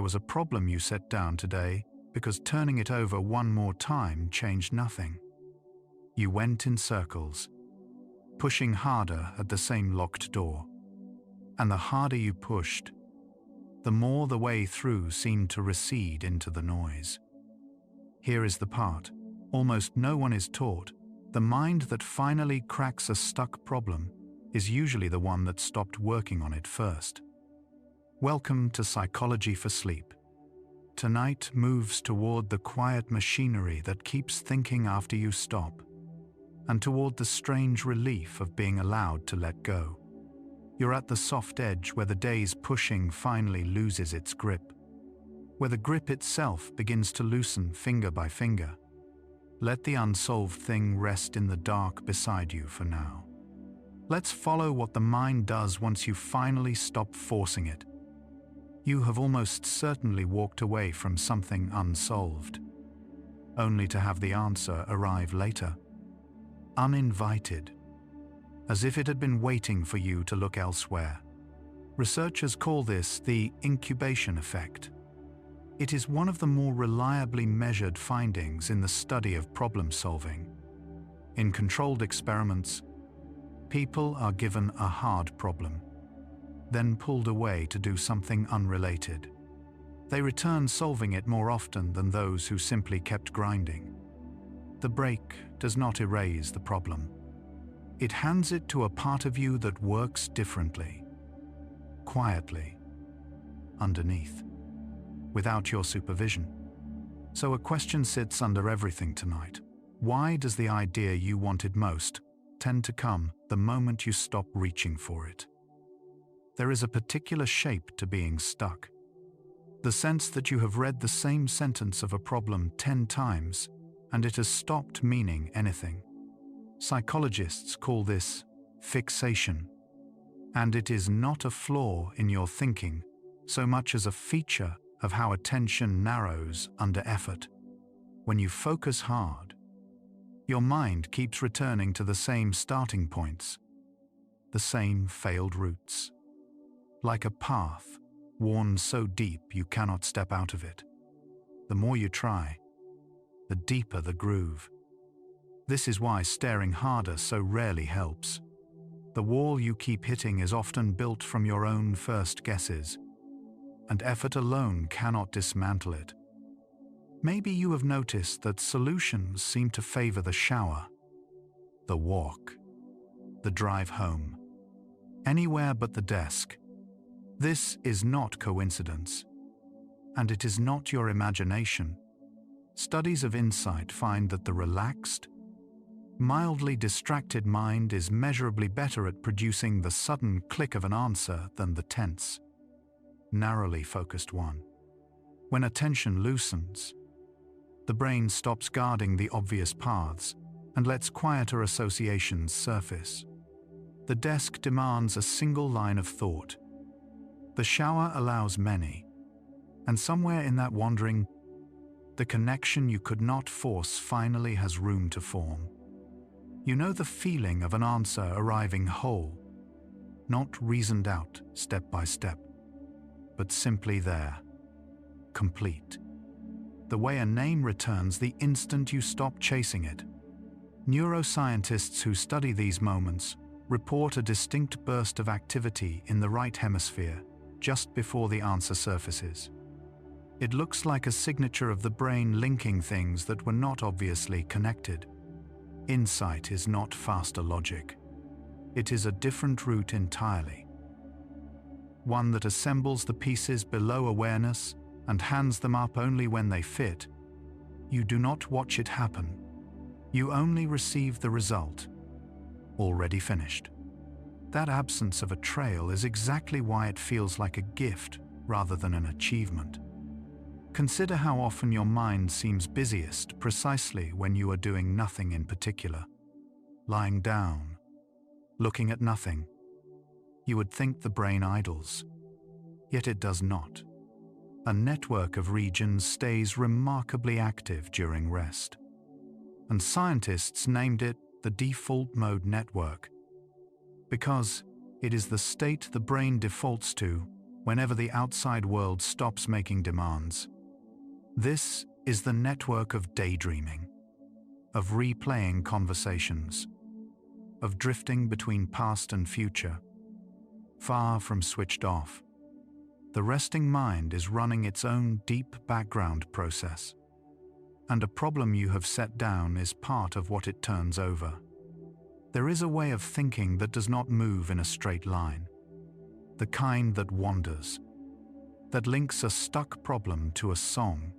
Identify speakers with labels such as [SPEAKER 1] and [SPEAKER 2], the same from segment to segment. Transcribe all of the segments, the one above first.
[SPEAKER 1] There was a problem you set down today because turning it over one more time changed nothing. You went in circles, pushing harder at the same locked door. And the harder you pushed, the more the way through seemed to recede into the noise. Here is the part almost no one is taught. The mind that finally cracks a stuck problem is usually the one that stopped working on it first. Welcome to Psychology for Sleep. Tonight moves toward the quiet machinery that keeps thinking after you stop, and toward the strange relief of being allowed to let go. You're at the soft edge where the day's pushing finally loses its grip, where the grip itself begins to loosen finger by finger. Let the unsolved thing rest in the dark beside you for now. Let's follow what the mind does once you finally stop forcing it. You have almost certainly walked away from something unsolved, only to have the answer arrive later, uninvited, as if it had been waiting for you to look elsewhere. Researchers call this the incubation effect. It is one of the more reliably measured findings in the study of problem solving. In controlled experiments, people are given a hard problem, then pulled away to do something unrelated. They return solving it more often than those who simply kept grinding. The break does not erase the problem. It hands it to a part of you that works differently, quietly, underneath, without your supervision. So a question sits under everything tonight. Why does the idea you wanted most tend to come the moment you stop reaching for it? There is a particular shape to being stuck. The sense that you have read the same sentence of a problem 10 times and it has stopped meaning anything. Psychologists call this fixation, and it is not a flaw in your thinking so much as a feature of how attention narrows under effort. When you focus hard, your mind keeps returning to the same starting points, the same failed routes, like a path worn so deep you cannot step out of it. The more you try, the deeper the groove. This is why staring harder so rarely helps. The wall you keep hitting is often built from your own first guesses, and effort alone cannot dismantle it. Maybe you have noticed that solutions seem to favor the shower, the walk, the drive home, anywhere but the desk. This is not coincidence, and it is not your imagination. Studies of insight find that the relaxed, mildly distracted mind is measurably better at producing the sudden click of an answer than the tense, narrowly focused one. When attention loosens, the brain stops guarding the obvious paths and lets quieter associations surface. The desk demands a single line of thought. The shower allows many, and somewhere in that wandering, the connection you could not force finally has room to form. You know the feeling of an answer arriving whole, not reasoned out step by step, but simply there, complete. The way a name returns the instant you stop chasing it. Neuroscientists who study these moments report a distinct burst of activity in the right hemisphere just before the answer surfaces. It looks like a signature of the brain linking things that were not obviously connected. Insight is not faster logic. It is a different route entirely. One that assembles the pieces below awareness and hands them up only when they fit. You do not watch it happen. You only receive the result, already finished. That absence of a trail is exactly why it feels like a gift rather than an achievement. Consider how often your mind seems busiest precisely when you are doing nothing in particular. Lying down, looking at nothing. You would think the brain idles, yet it does not. A network of regions stays remarkably active during rest, and scientists named it the default mode network because it is the state the brain defaults to whenever the outside world stops making demands. This is the network of daydreaming, of replaying conversations, of drifting between past and future, far from switched off. The resting mind is running its own deep background process, and a problem you have set down is part of what it turns over. There is a way of thinking that does not move in a straight line, the kind that wanders, that links a stuck problem to a song,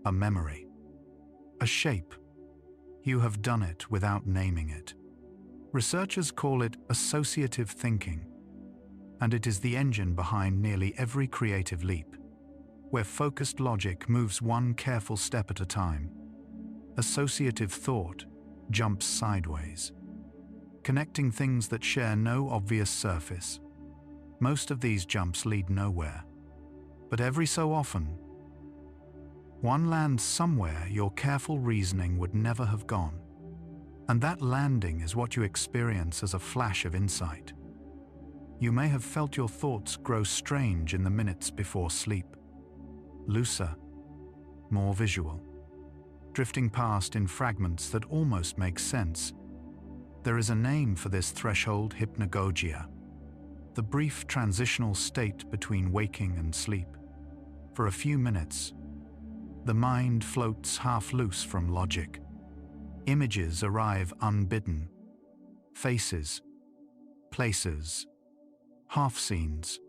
[SPEAKER 1] a memory, a shape. You have done it without naming it. Researchers call it associative thinking, and it is the engine behind nearly every creative leap, where focused logic moves one careful step at a time. Associative thought jumps sideways, connecting things that share no obvious surface. Most of these jumps lead nowhere, but every so often, one lands somewhere your careful reasoning would never have gone. And that landing is what you experience as a flash of insight. You may have felt your thoughts grow strange in the minutes before sleep, looser, more visual, drifting past in fragments that almost make sense. There is a name for this threshold: hypnagogia, the brief transitional state between waking and sleep. For a few minutes, the mind floats half loose from logic. Images arrive unbidden. Faces, places, half-scenes,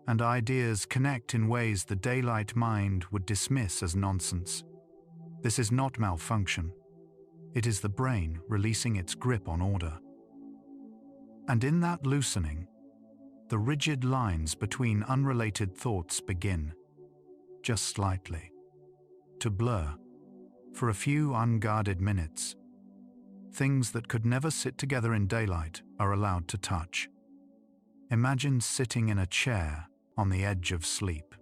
[SPEAKER 1] and ideas connect in ways the daylight mind would dismiss as nonsense. This is not malfunction. It is the brain releasing its grip on order. And in that loosening, the rigid lines between unrelated thoughts begin, just slightly, to blur. For a few unguarded minutes, things that could never sit together in daylight are allowed to touch. Imagine sitting in a chair on the edge of sleep,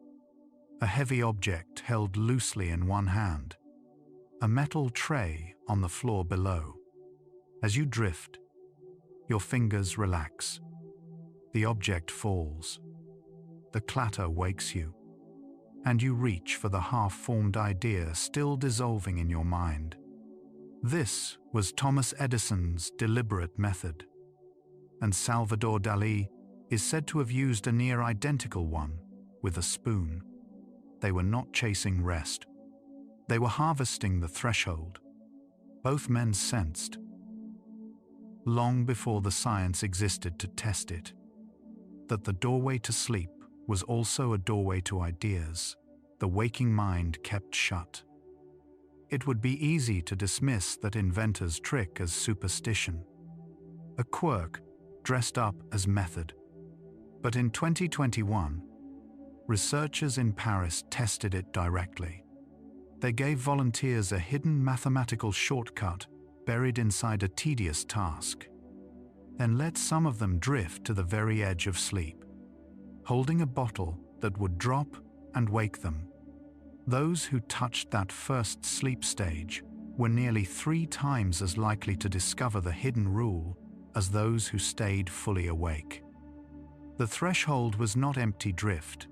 [SPEAKER 1] a heavy object held loosely in one hand, a metal tray on the floor below. As you drift, your fingers relax. The object falls. The clatter wakes you, and you reach for the half-formed idea still dissolving in your mind. This was Thomas Edison's deliberate method, and Salvador Dalí is said to have used a near identical one with a spoon. They were not chasing rest. They were harvesting the threshold. Both men sensed, long before the science existed to test it, that the doorway to sleep was also a doorway to ideas the waking mind kept shut. It would be easy to dismiss that inventor's trick as superstition, a quirk dressed up as method. But in 2021, researchers in Paris tested it directly. They gave volunteers a hidden mathematical shortcut buried inside a tedious task, then let some of them drift to the very edge of sleep, holding a bottle that would drop and wake them. Those who touched that first sleep stage were nearly 3 times as likely to discover the hidden rule as those who stayed fully awake. The threshold was not empty drift.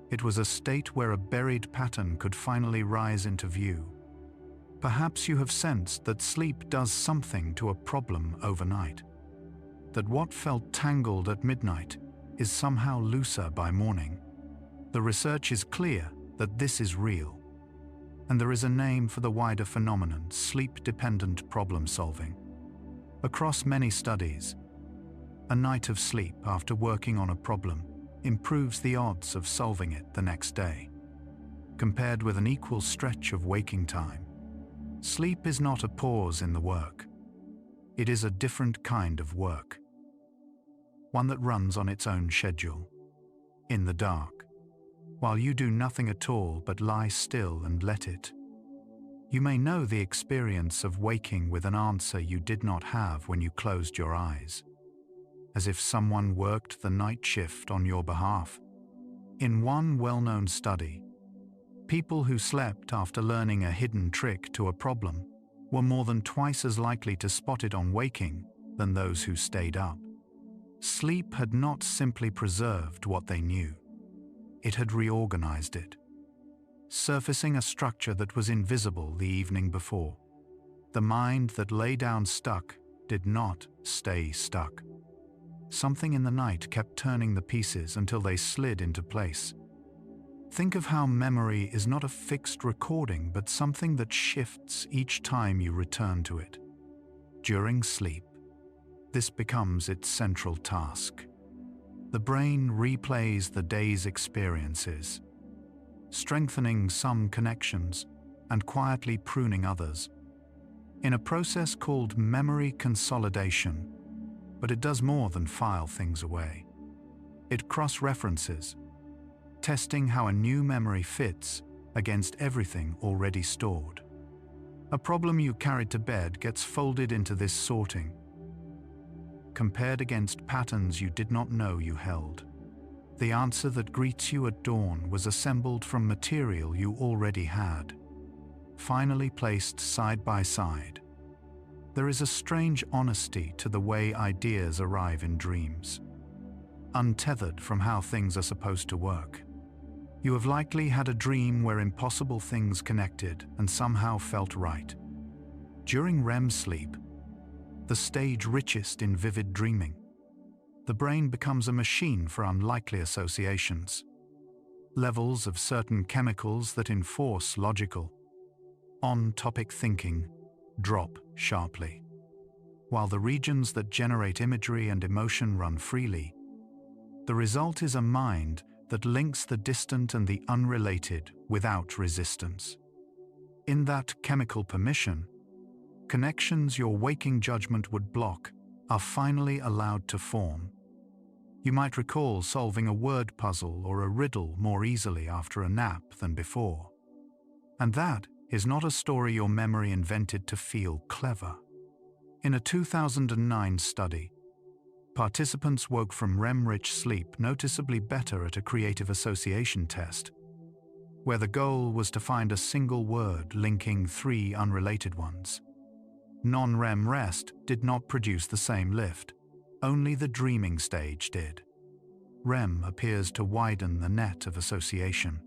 [SPEAKER 1] It was a state where a buried pattern could finally rise into view. Perhaps you have sensed that sleep does something to a problem overnight, that what felt tangled at midnight is somehow looser by morning. The research is clear that this is real, and there is a name for the wider phenomenon: sleep-dependent problem solving. Across many studies, a night of sleep after working on a problem improves the odds of solving it the next day, compared with an equal stretch of waking time. Sleep is not a pause in the work. It is a different kind of work, one that runs on its own schedule, in the dark, while you do nothing at all but lie still and let it. You may know the experience of waking with an answer you did not have when you closed your eyes, as if someone worked the night shift on your behalf. In one well-known study, people who slept after learning a hidden trick to a problem were more than twice as likely to spot it on waking than those who stayed up. Sleep had not simply preserved what they knew. It had reorganized it, surfacing a structure that was invisible the evening before. The mind that lay down stuck did not stay stuck. Something in the night kept turning the pieces until they slid into place. Think of how memory is not a fixed recording, but something that shifts each time you return to it. During sleep, this becomes its central task. The brain replays the day's experiences, strengthening some connections and quietly pruning others, in a process called memory consolidation. But it does more than file things away. It cross-references, testing how a new memory fits against everything already stored. A problem you carried to bed gets folded into this sorting, compared against patterns you did not know you held. The answer that greets you at dawn was assembled from material you already had, finally placed side by side. There is a strange honesty to the way ideas arrive in dreams, untethered from how things are supposed to work. You have likely had a dream where impossible things connected and somehow felt right. During REM sleep, the stage richest in vivid dreaming, the brain becomes a machine for unlikely associations. Levels of certain chemicals that enforce logical, on-topic thinking drop sharply, while the regions that generate imagery and emotion run freely. The result is a mind that links the distant and the unrelated without resistance. In that chemical permission, connections your waking judgment would block are finally allowed to form. You might recall solving a word puzzle or a riddle more easily after a nap than before. And that is not a story your memory invented to feel clever. In a 2009 study, participants woke from REM-rich sleep noticeably better at a creative association test, where the goal was to find a single word linking three unrelated ones. Non-REM rest did not produce the same lift, only the dreaming stage did. REM appears to widen the net of association,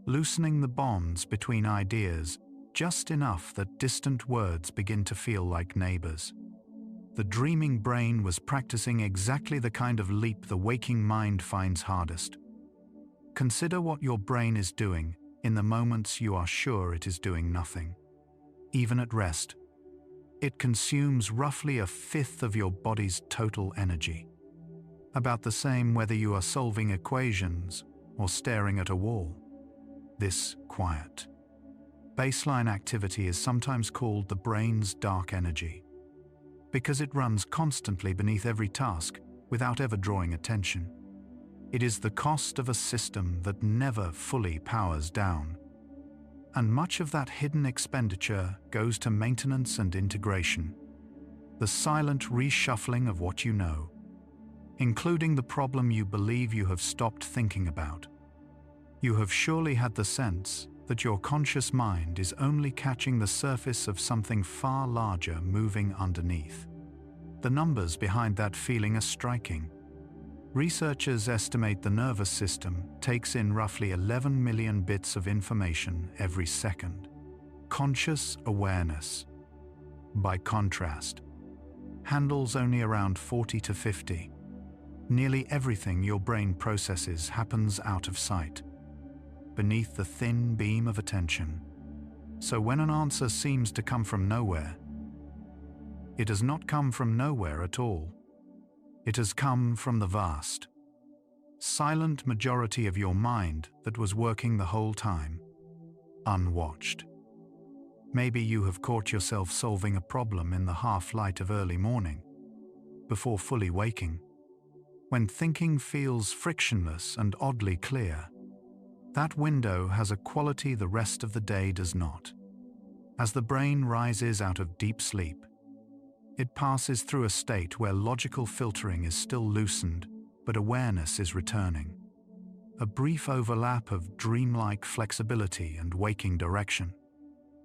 [SPEAKER 1] loosening the bonds between ideas just enough that distant words begin to feel like neighbors. The dreaming brain was practicing exactly the kind of leap the waking mind finds hardest. Consider what your brain is doing in the moments you are sure it is doing nothing. Even at rest, it consumes roughly a fifth of your body's total energy. About the same whether you are solving equations or staring at a wall. This quiet, baseline activity is sometimes called the brain's dark energy, because it runs constantly beneath every task without ever drawing attention. It is the cost of a system that never fully powers down. And much of that hidden expenditure goes to maintenance and integration, the silent reshuffling of what you know, including the problem you believe you have stopped thinking about. You have surely had the sense that your conscious mind is only catching the surface of something far larger moving underneath. The numbers behind that feeling are striking. Researchers estimate the nervous system takes in roughly 11 million bits of information every second. Conscious awareness, by contrast, handles only around 40 to 50. Nearly everything your brain processes happens out of sight, beneath the thin beam of attention. So when an answer seems to come from nowhere, it does not come from nowhere at all. It has come from the vast, silent majority of your mind that was working the whole time, unwatched. Maybe you have caught yourself solving a problem in the half-light of early morning, before fully waking, when thinking feels frictionless and oddly clear. That window has a quality the rest of the day does not. As the brain rises out of deep sleep, it passes through a state where logical filtering is still loosened, but awareness is returning. A brief overlap of dreamlike flexibility and waking direction.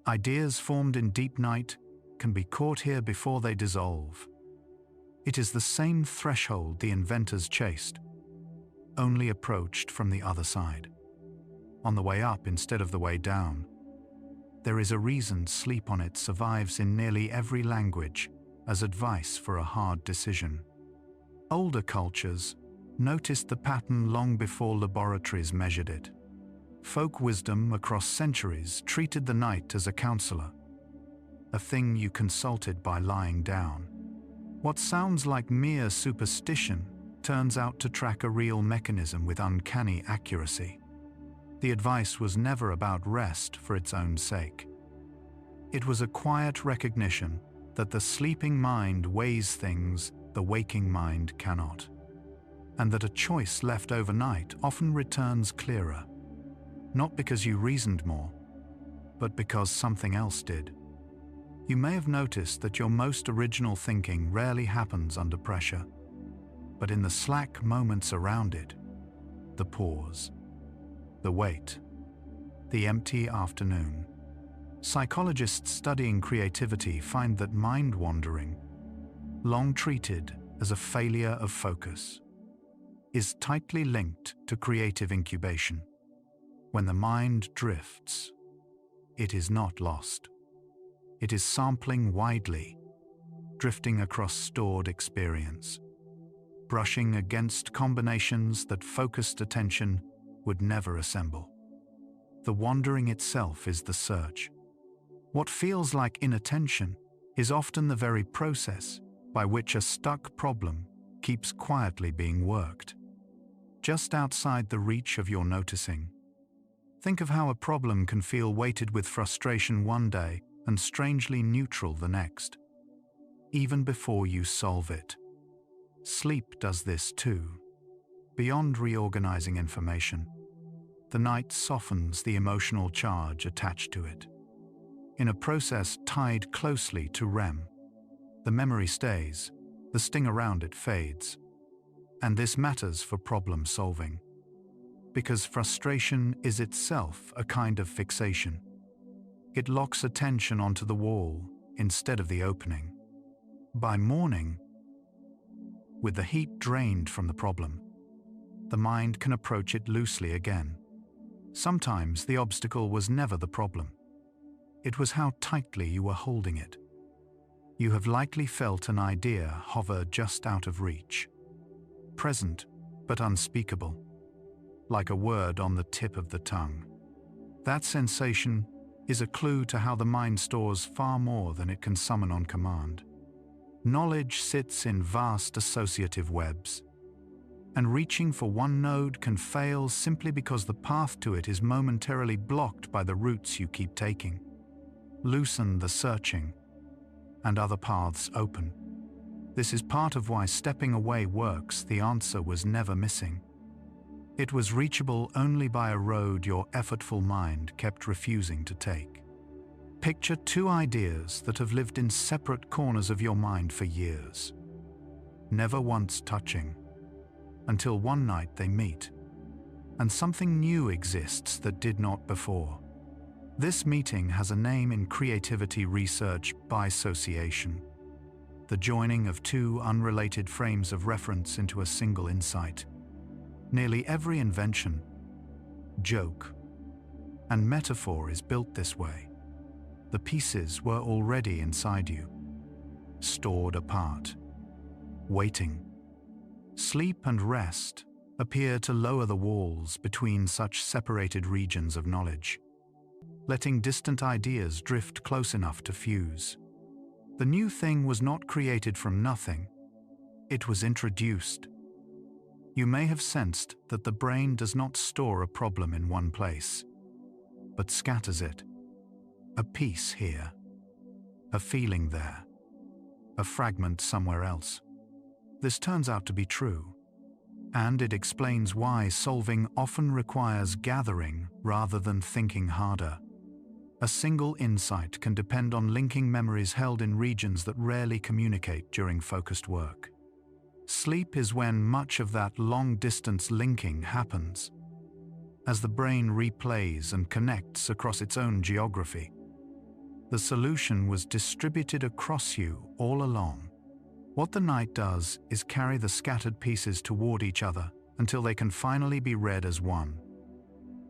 [SPEAKER 1] Ideas formed in deep night can be caught here before they dissolve. It is the same threshold the inventors chased, only approached from the other side. On the way up instead of the way down. There is a reason sleep on it survives in nearly every language as advice for a hard decision. Older cultures noticed the pattern long before laboratories measured it. Folk wisdom across centuries treated the night as a counselor, a thing you consulted by lying down. What sounds like mere superstition turns out to track a real mechanism with uncanny accuracy. The advice was never about rest for its own sake. It was a quiet recognition that the sleeping mind weighs things the waking mind cannot, and that a choice left overnight often returns clearer, not because you reasoned more, but because something else did. You may have noticed that your most original thinking rarely happens under pressure, but in the slack moments around it, the pause, the wait, the empty afternoon. Psychologists studying creativity find that mind wandering, long treated as a failure of focus, is tightly linked to creative incubation. When the mind drifts, it is not lost. It is sampling widely, drifting across stored experience, brushing against combinations that focused attention would never assemble. The wandering itself is the search. What feels like inattention is often the very process by which a stuck problem keeps quietly being worked, just outside the reach of your noticing. Think of how a problem can feel weighted with frustration one day and strangely neutral the next, even before you solve it. Sleep does this too. Beyond reorganizing information, the night softens the emotional charge attached to it. In a process tied closely to REM, the memory stays, the sting around it fades. And this matters for problem solving, because frustration is itself a kind of fixation. It locks attention onto the wall instead of the opening. By morning, with the heat drained from the problem, the mind can approach it loosely again. Sometimes the obstacle was never the problem. It was how tightly you were holding it. You have likely felt an idea hover just out of reach, present but unspeakable, like a word on the tip of the tongue. That sensation is a clue to how the mind stores far more than it can summon on command. Knowledge sits in vast associative webs, and reaching for one node can fail simply because the path to it is momentarily blocked by the routes you keep taking. Loosen the searching, and other paths open. This is part of why stepping away works. The answer was never missing. It was reachable only by a road your effortful mind kept refusing to take. Picture two ideas that have lived in separate corners of your mind for years, never once touching, until one night they meet, and something new exists that did not before. This meeting has a name in creativity research: bisociation, the joining of two unrelated frames of reference into a single insight. Nearly every invention, joke, and metaphor is built this way. The pieces were already inside you, stored apart, waiting. Sleep and rest appear to lower the walls between such separated regions of knowledge, letting distant ideas drift close enough to fuse. The new thing was not created from nothing, it was introduced. You may have sensed that the brain does not store a problem in one place, but scatters it. A piece here, a feeling there, a fragment somewhere else. This turns out to be true, and it explains why solving often requires gathering rather than thinking harder. A single insight can depend on linking memories held in regions that rarely communicate during focused work. Sleep is when much of that long-distance linking happens, as the brain replays and connects across its own geography. The solution was distributed across you all along, What the night does is carry the scattered pieces toward each other until they can finally be read as one.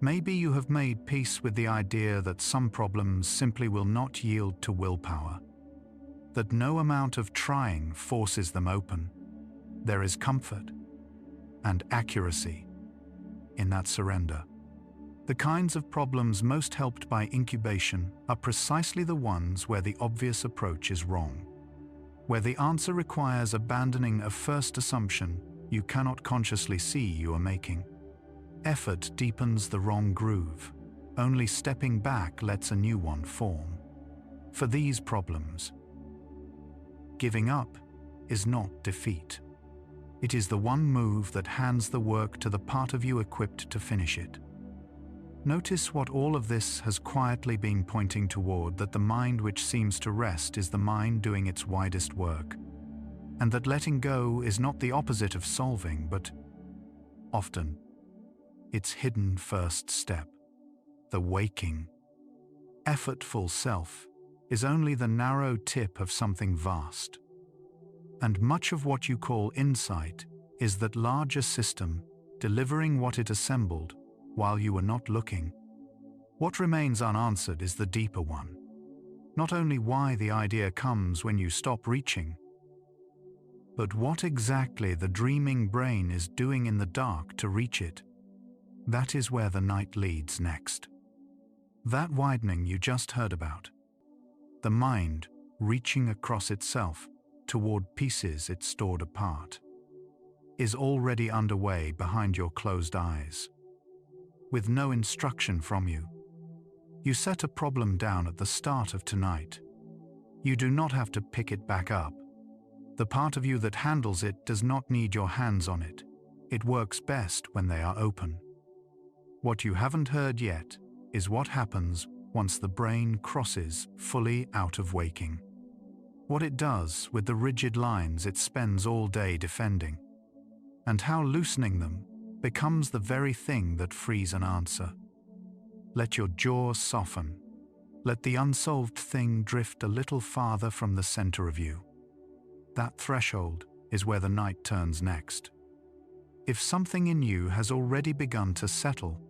[SPEAKER 1] Maybe you have made peace with the idea that some problems simply will not yield to willpower, that no amount of trying forces them open. There is comfort and accuracy in that surrender. The kinds of problems most helped by incubation are precisely the ones where the obvious approach is wrong, where the answer requires abandoning a first assumption you cannot consciously see you are making. Effort deepens the wrong groove. Only stepping back lets a new one form. For these problems, giving up is not defeat. It is the one move that hands the work to the part of you equipped to finish it. Notice what all of this has quietly been pointing toward, that the mind which seems to rest is the mind doing its widest work, and that letting go is not the opposite of solving, but often its hidden first step, the waking. Effortful self is only the narrow tip of something vast. And much of what you call insight is that larger system delivering what it assembled while you were not looking. What remains unanswered is the deeper one. Not only why the idea comes when you stop reaching, but what exactly the dreaming brain is doing in the dark to reach it. That is where the night leads next. That widening you just heard about, the mind reaching across itself toward pieces it stored apart, is already underway behind your closed eyes. With no instruction from you, you set a problem down at the start of tonight. You do not have to pick it back up. The part of you that handles it does not need your hands on it. It works best when they are open. What you haven't heard yet is what happens once the brain crosses fully out of waking. What it does with the rigid lines it spends all day defending, and how loosening them becomes the very thing that frees an answer. Let your jaw soften. Let the unsolved thing drift a little farther from the center of you. That threshold is where the night turns next. If something in you has already begun to settle,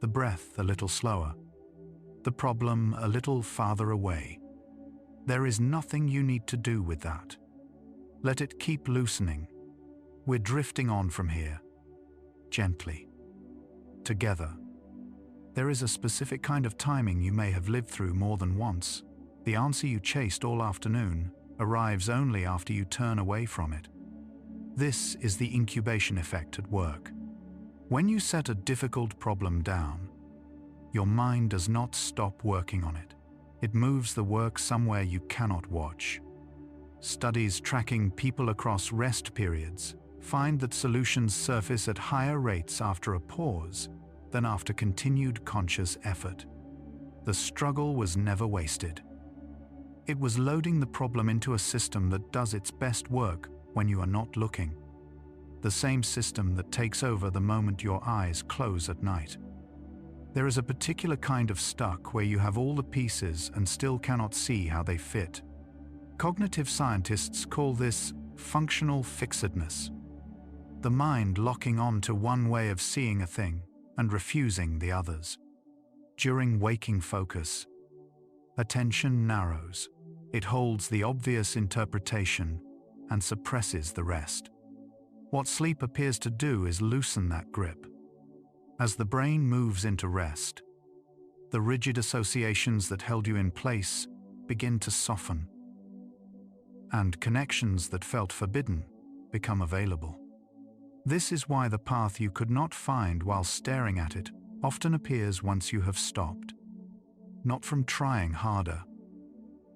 [SPEAKER 1] the breath a little slower, the problem a little farther away, there is nothing you need to do with that. Let it keep loosening. We're drifting on from here, gently, together. There is a specific kind of timing you may have lived through more than once. The answer you chased all afternoon arrives only after you turn away from it. This is the incubation effect at work. When you set a difficult problem down, your mind does not stop working on it. It moves the work somewhere you cannot watch. Studies tracking people across rest periods find that solutions surface at higher rates after a pause than after continued conscious effort. The struggle was never wasted. It was loading the problem into a system that does its best work when you are not looking. The same system that takes over the moment your eyes close at night. There is a particular kind of stuck where you have all the pieces and still cannot see how they fit. Cognitive scientists call this functional fixedness. The mind locking on to one way of seeing a thing and refusing the others. During waking focus, attention narrows. It holds the obvious interpretation and suppresses the rest. What sleep appears to do is loosen that grip. As the brain moves into rest, the rigid associations that held you in place begin to soften, and connections that felt forbidden become available. This is why the path you could not find while staring at it often appears once you have stopped. Not from trying harder,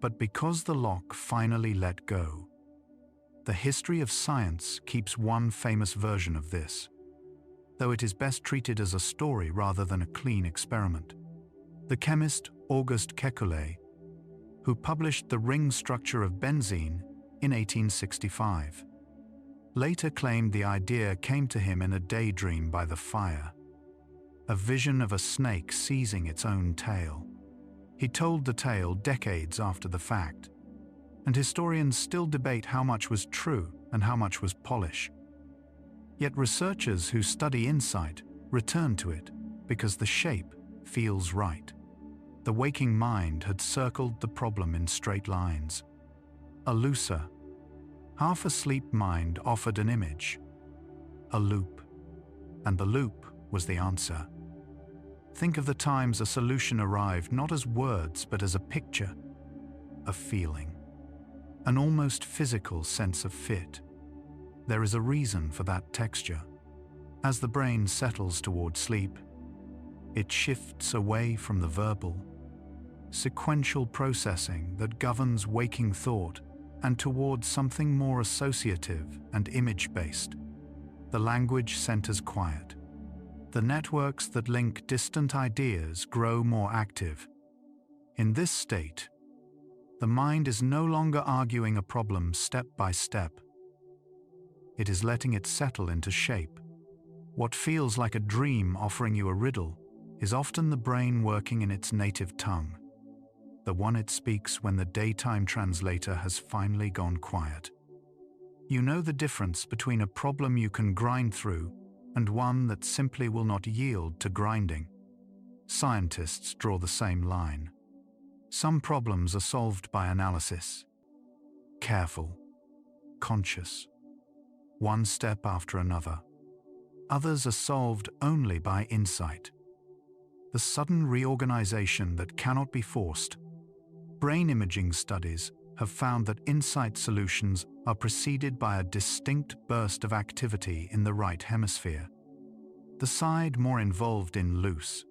[SPEAKER 1] but because the lock finally let go. The history of science keeps one famous version of this, though it is best treated as a story rather than a clean experiment. The chemist Auguste Kekulé, who published the ring structure of benzene in 1865, later claimed the idea came to him in a daydream by the fire, a vision of a snake seizing its own tail. He told the tale decades after the fact. and historians still debate how much was true and how much was polish. Yet researchers who study insight return to it because the shape feels right. The waking mind had circled the problem in straight lines. A looser, half-asleep mind offered an image, a loop, and the loop was the answer. Think of the times a solution arrived not as words but as a picture, a feeling, an almost physical sense of fit. There is a reason for that texture. As the brain settles toward sleep, it shifts away from the verbal, sequential processing that governs waking thought and towards something more associative and image-based. The language centers quiet. The networks that link distant ideas grow more active. In this state, the mind is no longer arguing a problem step by step. It is letting it settle into shape. What feels like a dream offering you a riddle is often the brain working in its native tongue, the one it speaks when the daytime translator has finally gone quiet. You know the difference between a problem you can grind through and one that simply will not yield to grinding. Scientists draw the same line. Some problems are solved by analysis. Careful, conscious, one step after another. Others are solved only by insight. The sudden reorganization that cannot be forced. Brain imaging studies have found that insight solutions are preceded by a distinct burst of activity in the right hemisphere, the side more involved in loose,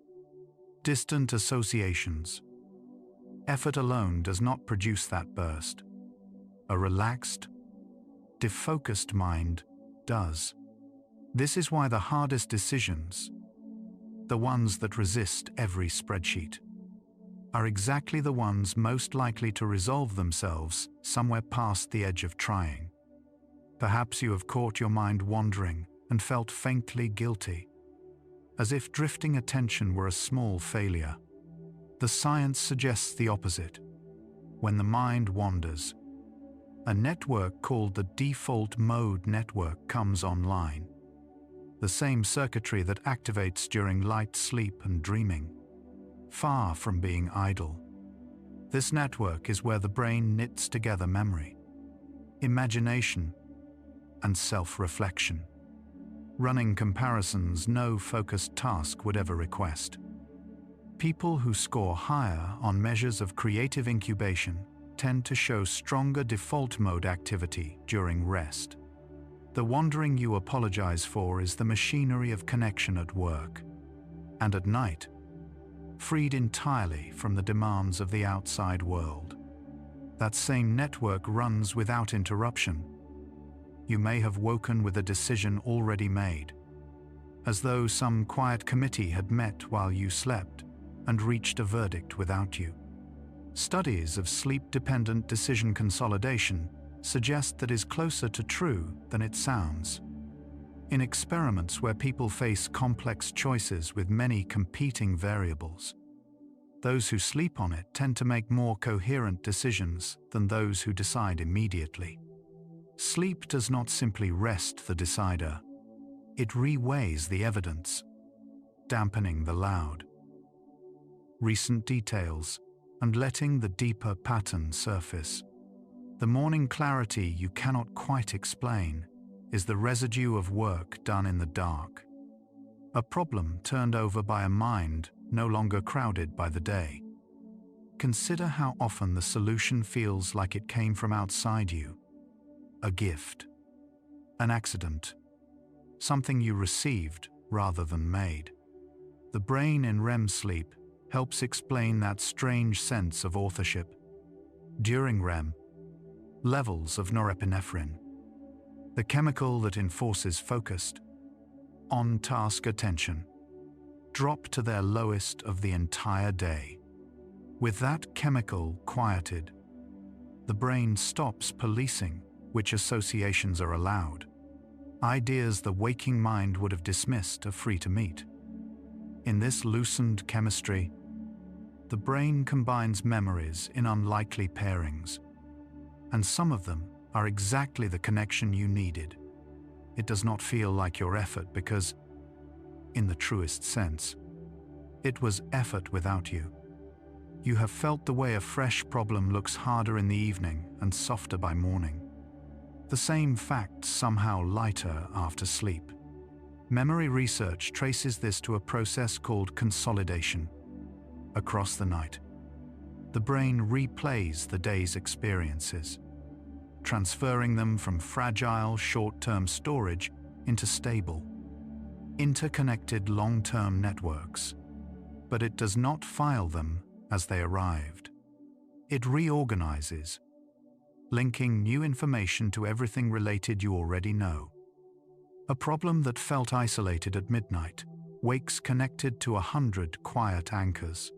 [SPEAKER 1] distant associations. Effort alone does not produce that burst. A relaxed, defocused mind does. This is why the hardest decisions, the ones that resist every spreadsheet, are exactly the ones most likely to resolve themselves somewhere past the edge of trying. Perhaps you have caught your mind wandering and felt faintly guilty, as if drifting attention were a small failure. The science suggests the opposite. When the mind wanders, a network called the default mode network comes online. The same circuitry that activates during light sleep and dreaming, far from being idle. This network is where the brain knits together memory, imagination, and self-reflection, running comparisons no focused task would ever request. People who score higher on measures of creative incubation tend to show stronger default mode activity during rest. The wandering you apologize for is the machinery of connection at work, and at night, freed entirely from the demands of the outside world. That same network runs without interruption. You may have woken with a decision already made, as though some quiet committee had met while you slept and reached a verdict without you. Studies of sleep-dependent decision consolidation suggest that is closer to true than it sounds. In experiments where people face complex choices with many competing variables, those who sleep on it tend to make more coherent decisions than those who decide immediately. Sleep does not simply rest the decider, it reweighs the evidence, dampening the loud, recent details and letting the deeper pattern surface. The morning clarity you cannot quite explain is the residue of work done in the dark. A problem turned over by a mind no longer crowded by the day. Consider how often the solution feels like it came from outside you. A gift, an accident, something you received rather than made. The brain in REM sleep helps explain that strange sense of authorship. During REM, levels of norepinephrine, the chemical that enforces focused, on-task attention, drop to their lowest of the entire day. With that chemical quieted, the brain stops policing which associations are allowed. Ideas the waking mind would have dismissed are free to meet. In this loosened chemistry, the brain combines memories in unlikely pairings, and some of them are exactly the connection you needed. It does not feel like your effort because, in the truest sense, it was effort without you. You have felt the way a fresh problem looks harder in the evening and softer by morning. The same fact somehow lighter after sleep. Memory research traces this to a process called consolidation. Across the night, the brain replays the day's experiences, transferring them from fragile short-term storage into stable, interconnected long-term networks. But it does not file them as they arrived. It reorganizes, linking new information to everything related you already know. A problem that felt isolated at midnight wakes connected to 100 quiet anchors.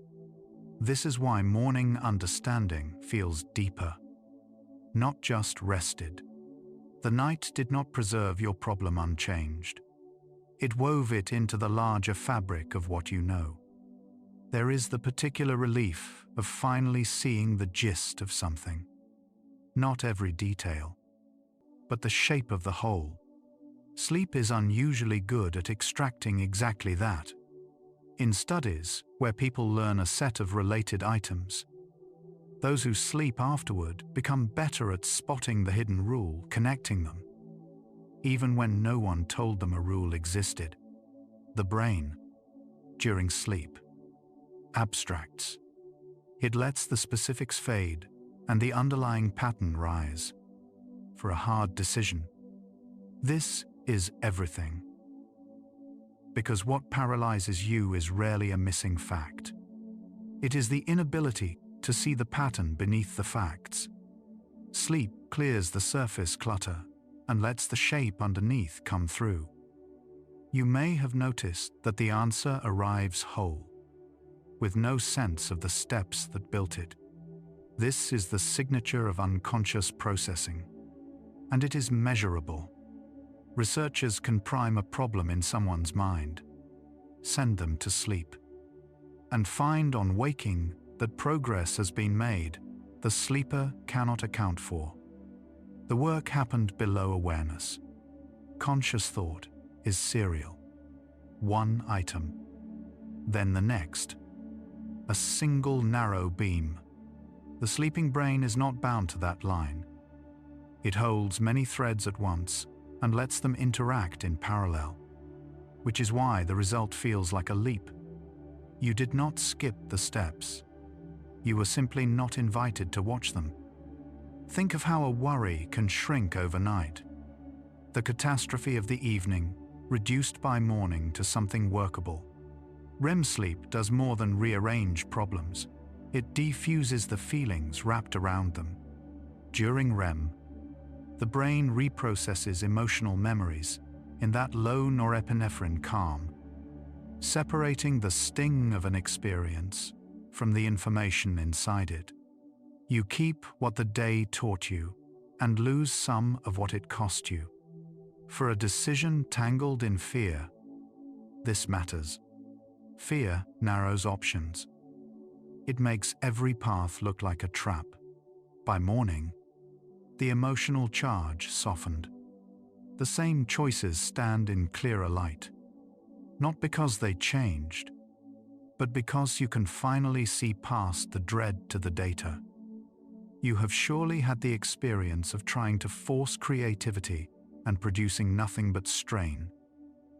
[SPEAKER 1] This is why morning understanding feels deeper, not just rested. The night did not preserve your problem unchanged. It wove it into the larger fabric of what you know. There is the particular relief of finally seeing the gist of something. Not every detail, but the shape of the whole. Sleep is unusually good at extracting exactly that. In studies where people learn a set of related items, those who sleep afterward become better at spotting the hidden rule, connecting them, even when no one told them a rule existed. The brain, during sleep, abstracts. It lets the specifics fade and the underlying pattern rise. For a hard decision, this is everything. Because what paralyzes you is rarely a missing fact. It is the inability to see the pattern beneath the facts. Sleep clears the surface clutter and lets the shape underneath come through. You may have noticed that the answer arrives whole, with no sense of the steps that built it. This is the signature of unconscious processing, and it is measurable. Researchers can prime a problem in someone's mind, send them to sleep, and find on waking that progress has been made the sleeper cannot account for. The work happened below awareness. Conscious thought is serial. One item, then the next. A single narrow beam. The sleeping brain is not bound to that line. It holds many threads at once and lets them interact in parallel, which is why the result feels like a leap. You did not skip the steps. You were simply not invited to watch them. Think of how a worry can shrink overnight. The catastrophe of the evening, reduced by morning to something workable. REM sleep does more than rearrange problems. It defuses the feelings wrapped around them. During REM, the brain reprocesses emotional memories in that low norepinephrine calm, separating the sting of an experience from the information inside it. You keep what the day taught you and lose some of what it cost you. For a decision tangled in fear, this matters. Fear narrows options. It makes every path look like a trap. By morning, the emotional charge softened. The same choices stand in clearer light, not because they changed, but because you can finally see past the dread to the data. You have surely had the experience of trying to force creativity and producing nothing but strain.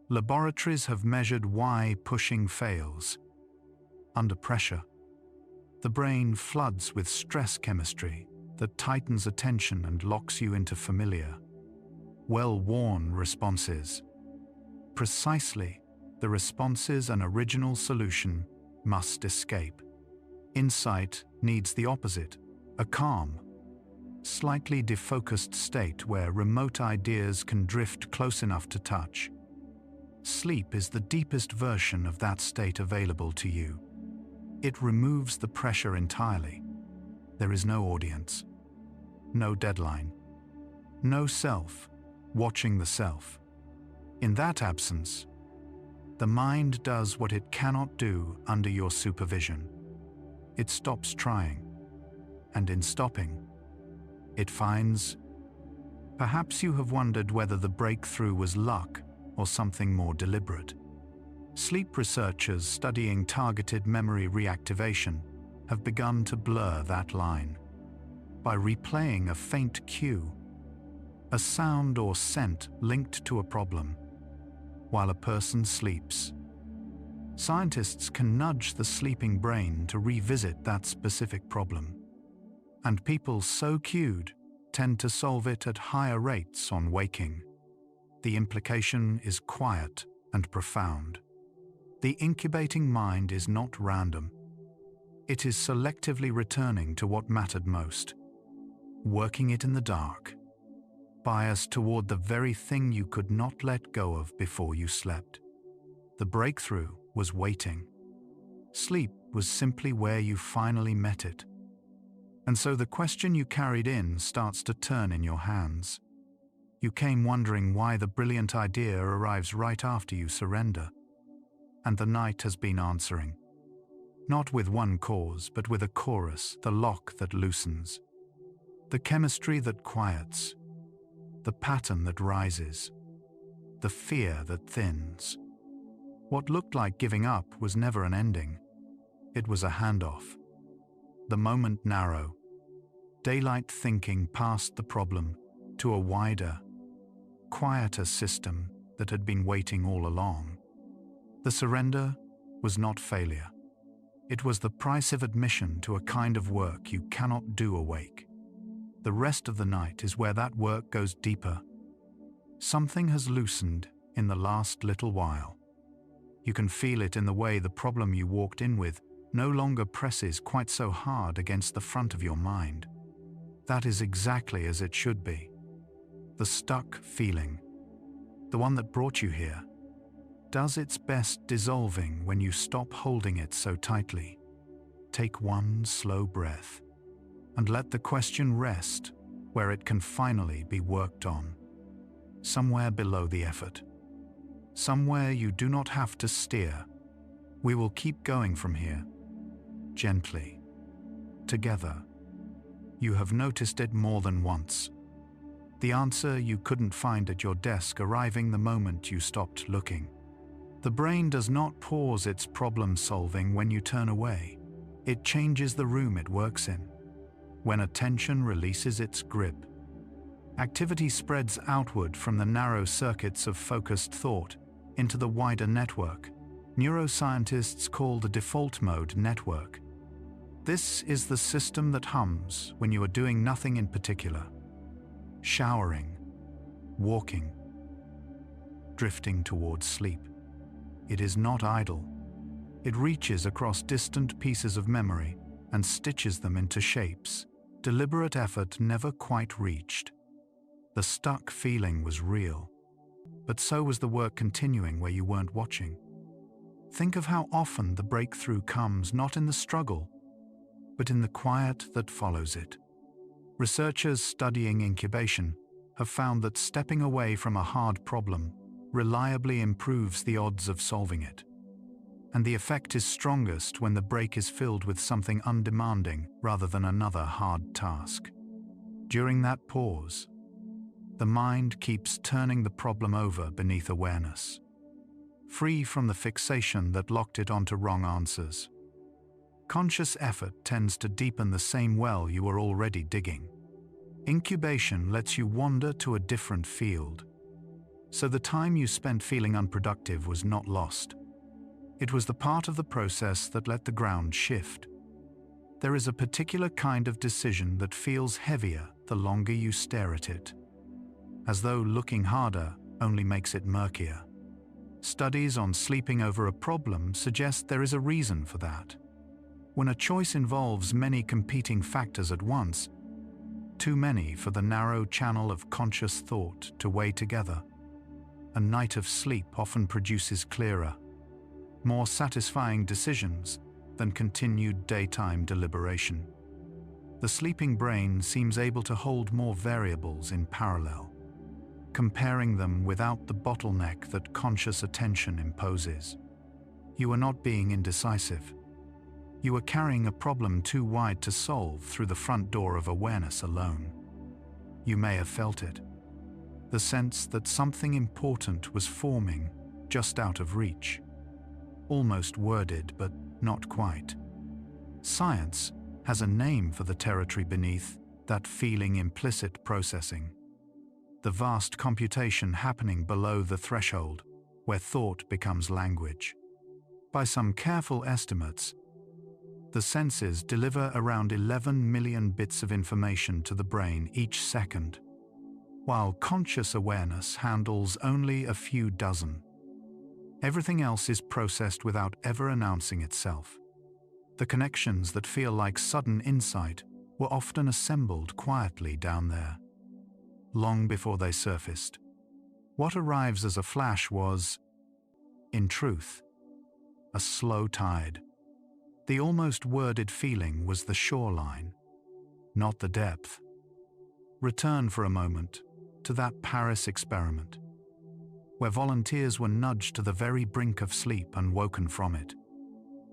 [SPEAKER 1] Laboratories have measured why pushing fails. Under pressure, the brain floods with stress chemistry that tightens attention and locks you into familiar, well-worn responses. Precisely the responses an original solution must escape. Insight needs the opposite, a calm, slightly defocused state where remote ideas can drift close enough to touch. Sleep is the deepest version of that state available to you. It removes the pressure entirely. There is no audience, no deadline, no self watching the self. In that absence, the mind does what it cannot do under your supervision. It stops trying, and in stopping, it finds. Perhaps you have wondered whether the breakthrough was luck or something more deliberate. Sleep researchers studying targeted memory reactivation have begun to blur that line. By replaying a faint cue, a sound or scent linked to a problem, while a person sleeps, scientists can nudge the sleeping brain to revisit that specific problem. And people so cued tend to solve it at higher rates on waking. The implication is quiet and profound. The incubating mind is not random. It is selectively returning to what mattered most, working it in the dark, biased toward the very thing you could not let go of before you slept. The breakthrough was waiting. Sleep was simply where you finally met it. And so the question you carried in starts to turn in your hands. You came wondering why the brilliant idea arrives right after you surrender. And the night has been answering. Not with one cause, but with a chorus, the lock that loosens, the chemistry that quiets, the pattern that rises, the fear that thins. What looked like giving up was never an ending. It was a handoff. The moment narrow, daylight thinking past the problem to a wider, quieter system that had been waiting all along. The surrender was not failure. It was the price of admission to a kind of work you cannot do awake. The rest of the night is where that work goes deeper. Something has loosened in the last little while. You can feel it in the way the problem you walked in with no longer presses quite so hard against the front of your mind. That is exactly as it should be. The stuck feeling, the one that brought you here, does its best dissolving when you stop holding it so tightly. Take one slow breath and let the question rest where it can finally be worked on. Somewhere below the effort. Somewhere you do not have to steer. We will keep going from here. Gently. Together. You have noticed it more than once. The answer you couldn't find at your desk arriving the moment you stopped looking. The brain does not pause its problem solving when you turn away. It changes the room it works in. When attention releases its grip, activity spreads outward from the narrow circuits of focused thought into the wider network, neuroscientists call the default mode network. This is the system that hums when you are doing nothing in particular. Showering, walking, drifting towards sleep. It is not idle. It reaches across distant pieces of memory and stitches them into shapes deliberate effort never quite reached. The stuck feeling was real, but so was the work continuing where you weren't watching. Think of how often the breakthrough comes not in the struggle, but in the quiet that follows it. Researchers studying incubation have found that stepping away from a hard problem reliably improves the odds of solving it. And the effect is strongest when the break is filled with something undemanding rather than another hard task. During that pause, the mind keeps turning the problem over beneath awareness, free from the fixation that locked it onto wrong answers. Conscious effort tends to deepen the same well you were already digging. Incubation lets you wander to a different field. So the time you spent feeling unproductive was not lost. It was the part of the process that let the ground shift. There is a particular kind of decision that feels heavier the longer you stare at it, as though looking harder only makes it murkier. Studies on sleeping over a problem suggest there is a reason for that. When a choice involves many competing factors at once, too many for the narrow channel of conscious thought to weigh together, a night of sleep often produces clearer, more satisfying decisions than continued daytime deliberation. The sleeping brain seems able to hold more variables in parallel, comparing them without the bottleneck that conscious attention imposes. You are not being indecisive. You are carrying a problem too wide to solve through the front door of awareness alone. You may have felt it. The sense that something important was forming just out of reach. Almost worded, but not quite. Science has a name for the territory beneath that feeling implicit processing. The vast computation happening below the threshold, where thought becomes language. By some careful estimates, the senses deliver around 11 million bits of information to the brain each second, while conscious awareness handles only a few dozen. Everything else is processed without ever announcing itself. The connections that feel like sudden insight were often assembled quietly down there, long before they surfaced. What arrives as a flash was, in truth, a slow tide. The almost worded feeling was the shoreline, not the depth. Return for a moment to that Paris experiment, where volunteers were nudged to the very brink of sleep and woken from it.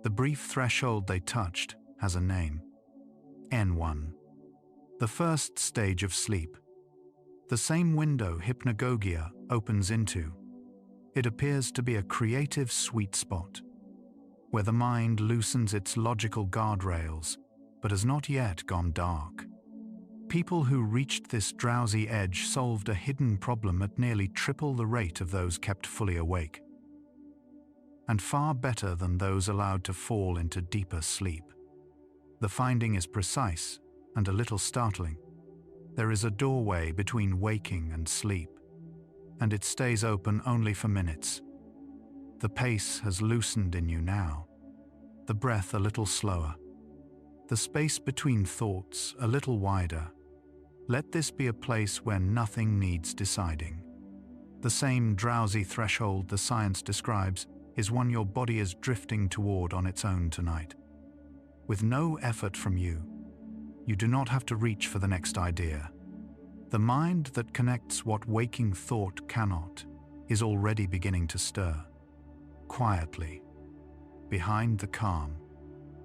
[SPEAKER 1] The brief threshold they touched has a name. N1. The first stage of sleep. The same window Hypnagogia opens into. It appears to be a creative sweet spot, where the mind loosens its logical guardrails, but has not yet gone dark. People who reached this drowsy edge solved a hidden problem at nearly triple the rate of those kept fully awake, and far better than those allowed to fall into deeper sleep. The finding is precise and a little startling. There is a doorway between waking and sleep, and it stays open only for minutes. The pace has loosened in you now, the breath a little slower, the space between thoughts a little wider. Let this be a place where nothing needs deciding. The same drowsy threshold the science describes is one your body is drifting toward on its own tonight. With no effort from you, you do not have to reach for the next idea. The mind that connects what waking thought cannot is already beginning to stir. Quietly, behind the calm,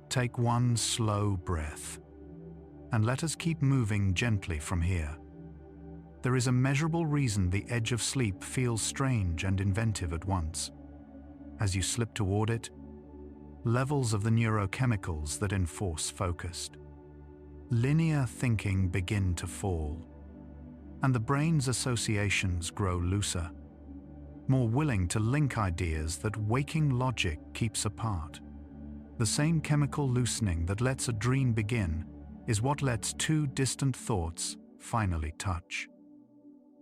[SPEAKER 1] take one slow breath, and let us keep moving gently from here. There is a measurable reason the edge of sleep feels strange and inventive at once. As you slip toward it, levels of the neurochemicals that enforce focused, linear thinking begin to fall, and the brain's associations grow looser, more willing to link ideas that waking logic keeps apart. The same chemical loosening that lets a dream begin is what lets two distant thoughts finally touch.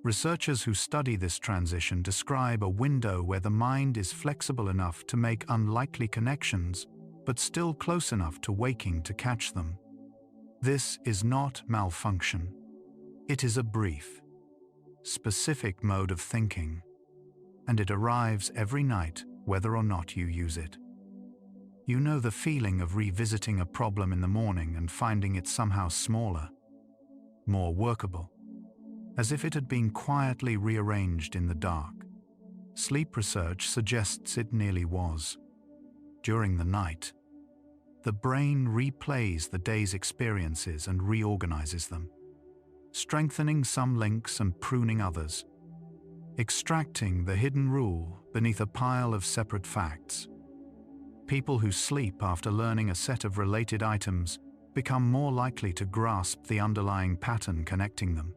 [SPEAKER 1] Researchers who study this transition describe a window where the mind is flexible enough to make unlikely connections, but still close enough to waking to catch them. This is not malfunction. It is a brief, specific mode of thinking, and it arrives every night whether or not you use it. You know the feeling of revisiting a problem in the morning and finding it somehow smaller, more workable, as if it had been quietly rearranged in the dark. Sleep research suggests it nearly was. During the night, the brain replays the day's experiences and reorganizes them, strengthening some links and pruning others, extracting the hidden rule beneath a pile of separate facts. People who sleep after learning a set of related items become more likely to grasp the underlying pattern connecting them,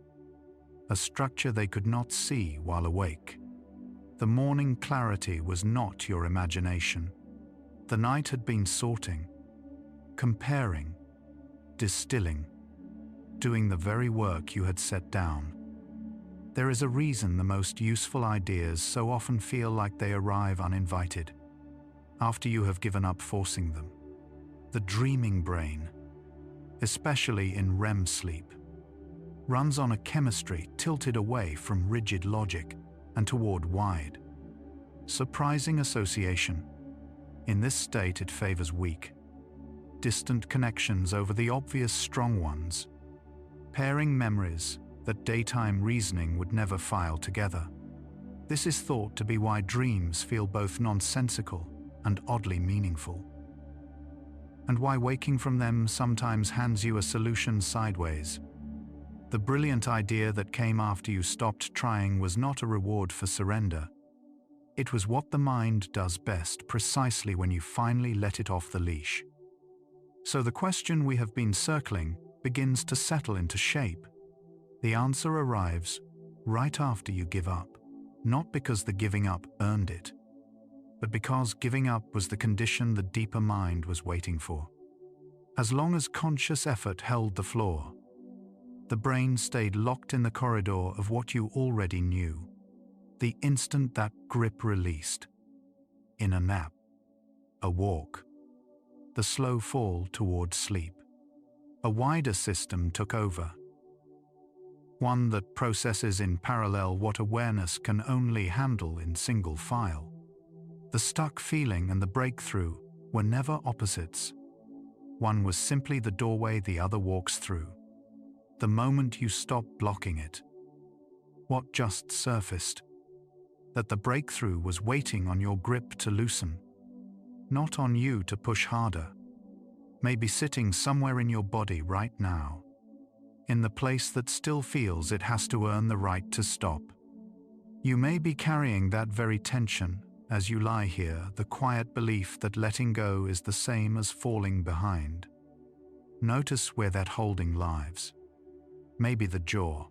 [SPEAKER 1] a structure they could not see while awake. The morning clarity was not your imagination. The night had been sorting, comparing, distilling, doing the very work you had set down. There is a reason the most useful ideas so often feel like they arrive uninvited, after you have given up forcing them. The dreaming brain, especially in REM sleep, runs on a chemistry tilted away from rigid logic and toward wide, surprising association. In this state it favors weak, distant connections over the obvious strong ones, pairing memories that daytime reasoning would never file together. This is thought to be why dreams feel both nonsensical and oddly meaningful, and why waking from them sometimes hands you a solution sideways. The brilliant idea that came after you stopped trying was not a reward for surrender. It was what the mind does best precisely when you finally let it off the leash. So the question we have been circling begins to settle into shape. The answer arrives right after you give up, not because the giving up earned it, but because giving up was the condition the deeper mind was waiting for. As long as conscious effort held the floor, the brain stayed locked in the corridor of what you already knew. The instant that grip released, in a nap, a walk, the slow fall toward sleep, a wider system took over. One that processes in parallel what awareness can only handle in single file. The stuck feeling and the breakthrough were never opposites. One was simply the doorway the other walks through. The moment you stop blocking it. What just surfaced? That the breakthrough was waiting on your grip to loosen, not on you to push harder. Maybe sitting somewhere in your body right now, in the place that still feels it has to earn the right to stop. You may be carrying that very tension as you lie here, the quiet belief that letting go is the same as falling behind. Notice where that holding lives. Maybe the jaw,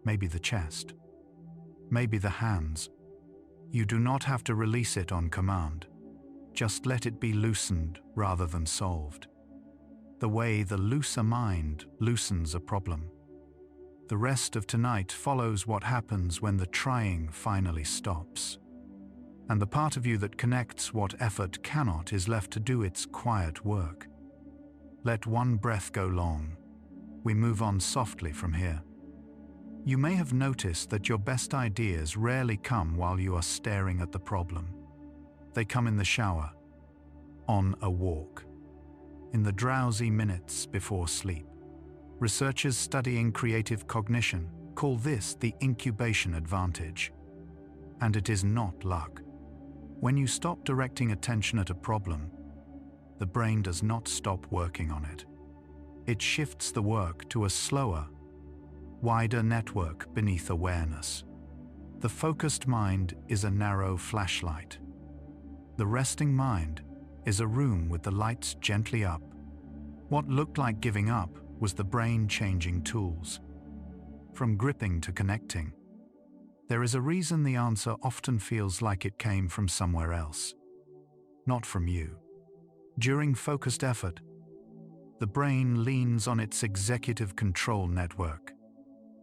[SPEAKER 1] maybe the chest, maybe the hands. You do not have to release it on command. Just let it be loosened rather than solved. The way the looser mind loosens a problem. The rest of tonight follows what happens when the trying finally stops. And the part of you that connects what effort cannot is left to do its quiet work. Let one breath go long. We move on softly from here. You may have noticed that your best ideas rarely come while you are staring at the problem. They come in the shower, on a walk, in the drowsy minutes before sleep. Researchers studying creative cognition call this the incubation advantage. And it is not luck. When you stop directing attention at a problem, the brain does not stop working on it. It shifts the work to a slower, wider network beneath awareness. The focused mind is a narrow flashlight. The resting mind is a room with the lights gently up. What looked like giving up was the brain changing tools. From gripping to connecting. There is a reason the answer often feels like it came from somewhere else, not from you. During focused effort, the brain leans on its executive control network,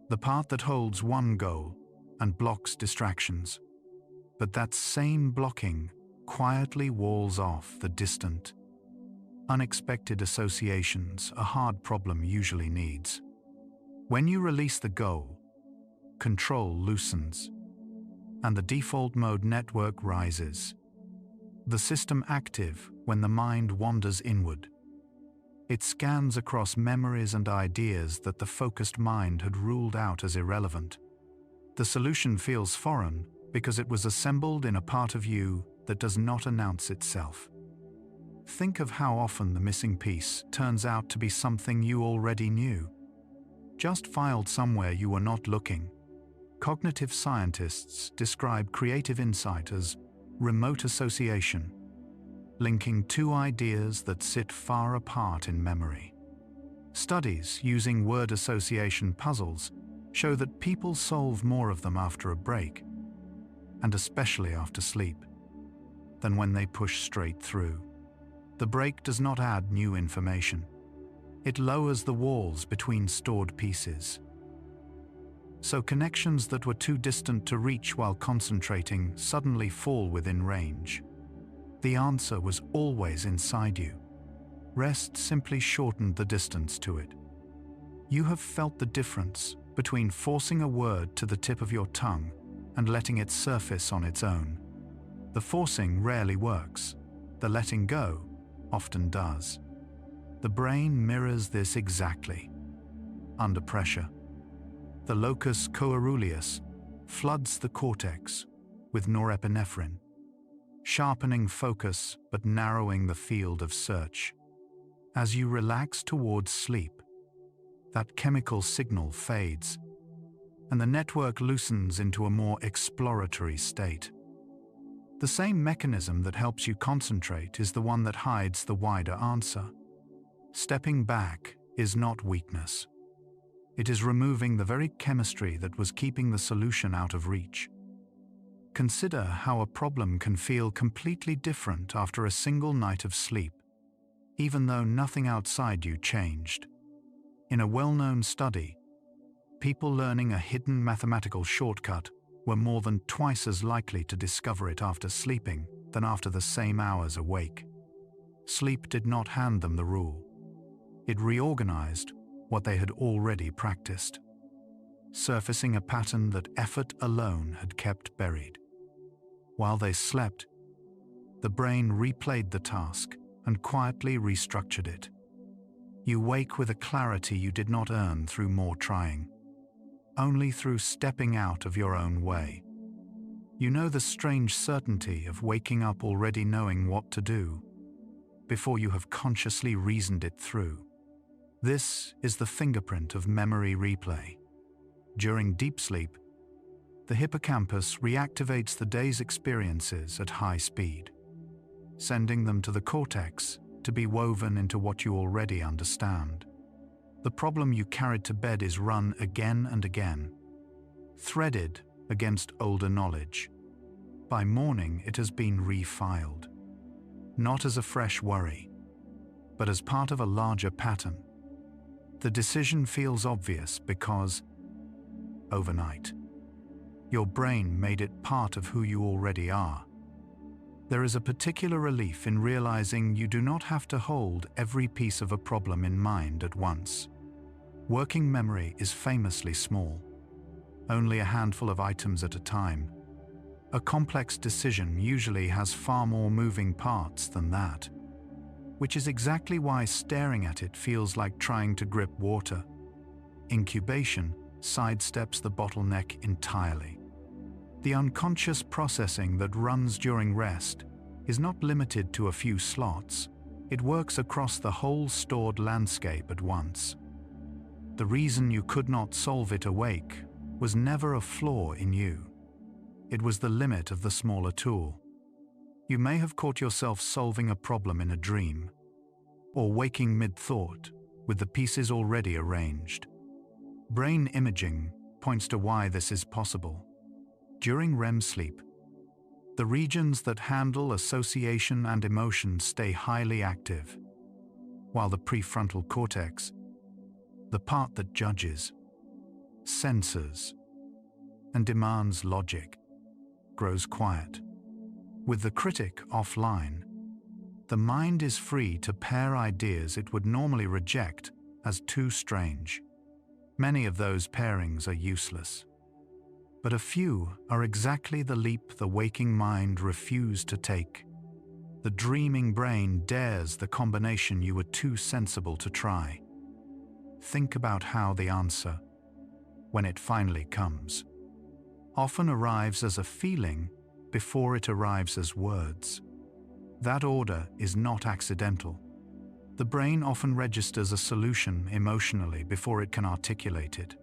[SPEAKER 1] the part that holds one goal and blocks distractions. But that same blocking quietly walls off the distant, unexpected associations a hard problem usually needs. When you release the goal, control loosens, and the default mode network rises. The system active when the mind wanders inward. It scans across memories and ideas that the focused mind had ruled out as irrelevant. The solution feels foreign because it was assembled in a part of you that does not announce itself. Think of how often the missing piece turns out to be something you already knew, just filed somewhere you were not looking. Cognitive scientists describe creative insight as remote association, linking two ideas that sit far apart in memory. Studies using word association puzzles show that people solve more of them after a break, and especially after sleep, than when they push straight through. The break does not add new information. It lowers the walls between stored pieces. So connections that were too distant to reach while concentrating suddenly fall within range. The answer was always inside you. Rest simply shortened the distance to it. You have felt the difference between forcing a word to the tip of your tongue and letting it surface on its own. The forcing rarely works. The letting go often does. The brain mirrors this exactly. Under pressure, the locus coeruleus floods the cortex with norepinephrine, sharpening focus but narrowing the field of search. As you relax towards sleep, that chemical signal fades, and the network loosens into a more exploratory state. The same mechanism that helps you concentrate is the one that hides the wider answer. Stepping back is not weakness. It is removing the very chemistry that was keeping the solution out of reach. Consider how a problem can feel completely different after a single night of sleep, even though nothing outside you changed. In a well-known study, people learning a hidden mathematical shortcut were more than twice as likely to discover it after sleeping than after the same hours awake. Sleep did not hand them the rule. It reorganized what they had already practiced, surfacing a pattern that effort alone had kept buried. While they slept, the brain replayed the task and quietly restructured it. You wake with a clarity you did not earn through more trying, only through stepping out of your own way. You know the strange certainty of waking up already knowing what to do, before you have consciously reasoned it through. This is the fingerprint of memory replay. During deep sleep, the hippocampus reactivates the day's experiences at high speed, sending them to the cortex to be woven into what you already understand. The problem you carried to bed is run again and again, threaded against older knowledge. By morning, it has been refiled, not as a fresh worry, but as part of a larger pattern. The decision feels obvious because, overnight, your brain made it part of who you already are. There is a particular relief in realizing you do not have to hold every piece of a problem in mind at once. Working memory is famously small, only a handful of items at a time. A complex decision usually has far more moving parts than that, which is exactly why staring at it feels like trying to grip water. Incubation sidesteps the bottleneck entirely. The unconscious processing that runs during rest is not limited to a few slots. It works across the whole stored landscape at once. The reason you could not solve it awake was never a flaw in you. It was the limit of the smaller tool. You may have caught yourself solving a problem in a dream, or waking mid-thought with the pieces already arranged. Brain imaging points to why this is possible. During REM sleep, the regions that handle association and emotion stay highly active, while the prefrontal cortex, the part that judges, censors, and demands logic, grows quiet. With the critic offline, the mind is free to pair ideas it would normally reject as too strange. Many of those pairings are useless, but a few are exactly the leap the waking mind refused to take. The dreaming brain dares the combination you were too sensible to try. Think about how the answer, when it finally comes, often arrives as a feeling before it arrives as words. That order is not accidental. The brain often registers a solution emotionally before it can articulate it.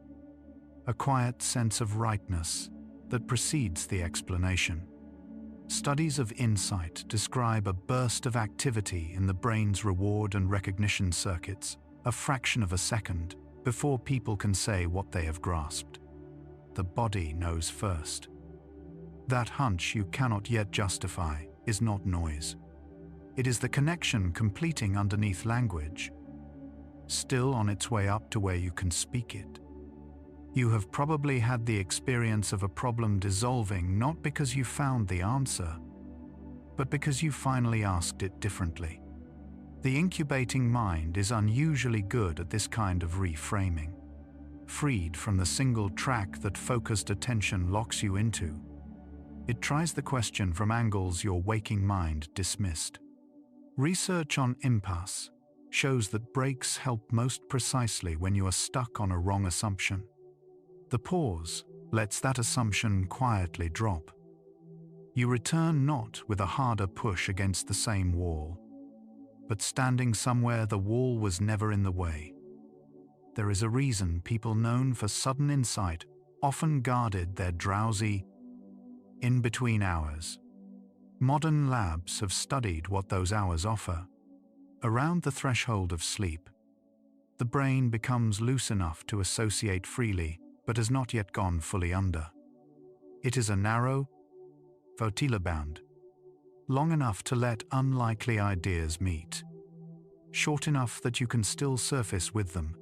[SPEAKER 1] A quiet sense of rightness that precedes the explanation. Studies of insight describe a burst of activity in the brain's reward and recognition circuits, a fraction of a second before people can say what they have grasped. The body knows first. That hunch you cannot yet justify is not noise. It is the connection completing underneath language, still on its way up to where you can speak it. You have probably had the experience of a problem dissolving not because you found the answer, but because you finally asked it differently. The incubating mind is unusually good at this kind of reframing. Freed from the single track that focused attention locks you into, it tries the question from angles your waking mind dismissed. Research on impasse shows that breaks help most precisely when you are stuck on a wrong assumption. The pause lets that assumption quietly drop. You return not with a harder push against the same wall, but standing somewhere the wall was never in the way. there is a reason people known for sudden insight often guarded their drowsy, in-between hours. Modern labs have studied what those hours offer. Around the threshold of sleep, the brain becomes loose enough to associate freely, but has not yet gone fully under. It is a narrow, flotilla band, long enough to let unlikely ideas meet, short enough that you can still surface with them.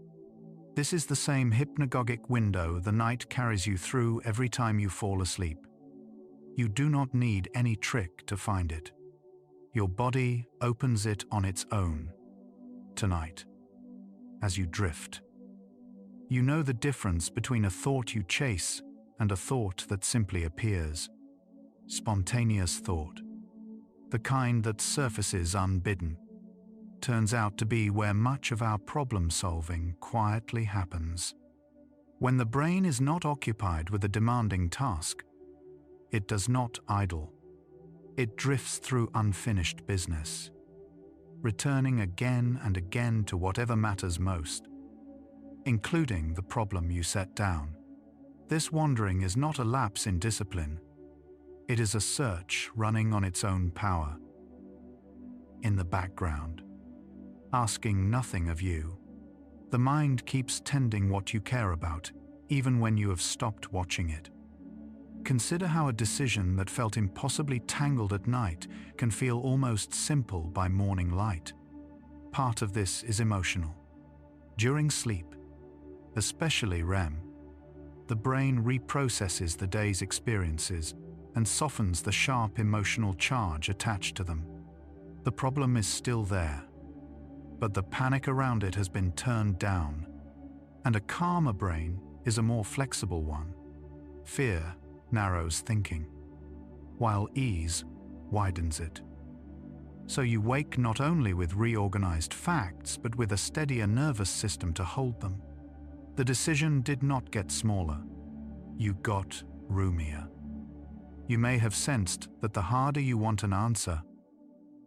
[SPEAKER 1] This is the same hypnagogic window the night carries you through every time you fall asleep. You do not need any trick to find it. Your body opens it on its own. Tonight, as you drift, you know the difference between a thought you chase and a thought that simply appears. Spontaneous thought, the kind that surfaces unbidden, turns out to be where much of our problem-solving quietly happens. When the brain is not occupied with a demanding task, it does not idle. It drifts through unfinished business, returning again and again to whatever matters most, including the problem you set down. This wandering is not a lapse in discipline. It is a search running on its own power. In the background, asking nothing of you, the mind keeps tending what you care about, even when you have stopped watching it. Consider how a decision that felt impossibly tangled at night can feel almost simple by morning light. Part of this is emotional. During sleep, especially REM, the brain reprocesses the day's experiences and softens the sharp emotional charge attached to them. The problem is still there, but the panic around it has been turned down, and a calmer brain is a more flexible one. Fear narrows thinking, while ease widens it. So you wake not only with reorganized facts, but with a steadier nervous system to hold them. The decision did not get smaller. You got roomier. You may have sensed that the harder you want an answer,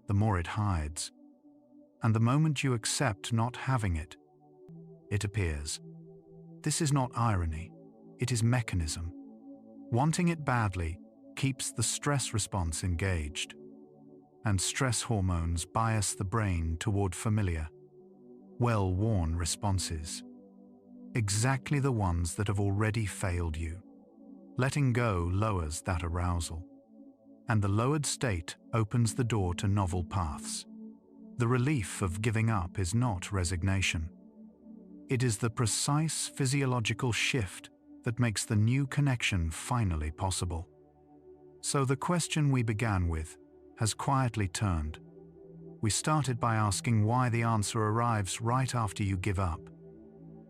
[SPEAKER 1] the more it hides. And the moment you accept not having it, it appears. This is not irony, it is mechanism. Wanting it badly keeps the stress response engaged, and stress hormones bias the brain toward familiar, well-worn responses. Exactly the ones that have already failed you. Letting go lowers that arousal, and the lowered state opens the door to novel paths. The relief of giving up is not resignation. It is the precise physiological shift that makes the new connection finally possible. So the question we began with has quietly turned. We started by asking why the answer arrives right after you give up,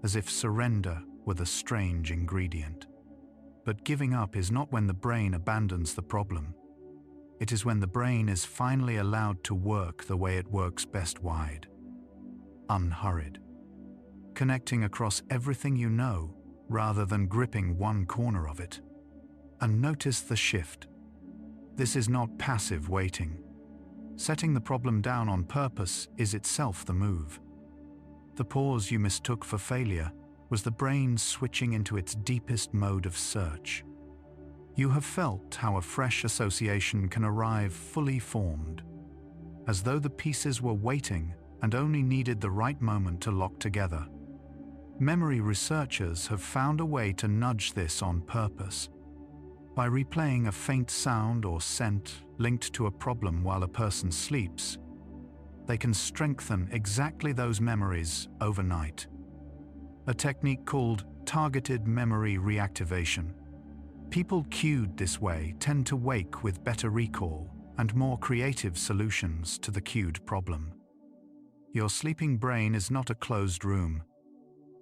[SPEAKER 1] as if surrender were the strange ingredient. But giving up is not when the brain abandons the problem. It is when the brain is finally allowed to work the way it works best, wide, unhurried, connecting across everything you know rather than gripping one corner of it. And notice the shift. This is not passive waiting. Setting the problem down on purpose is itself the move. The pause you mistook for failure was the brain switching into its deepest mode of search. You have felt how a fresh association can arrive fully formed, as though the pieces were waiting and only needed the right moment to lock together. Memory researchers have found a way to nudge this on purpose. By replaying a faint sound or scent linked to a problem while a person sleeps, they can strengthen exactly those memories overnight. A technique called targeted memory reactivation. People cued this way tend to wake with better recall and more creative solutions to the cued problem. Your sleeping brain is not a closed room.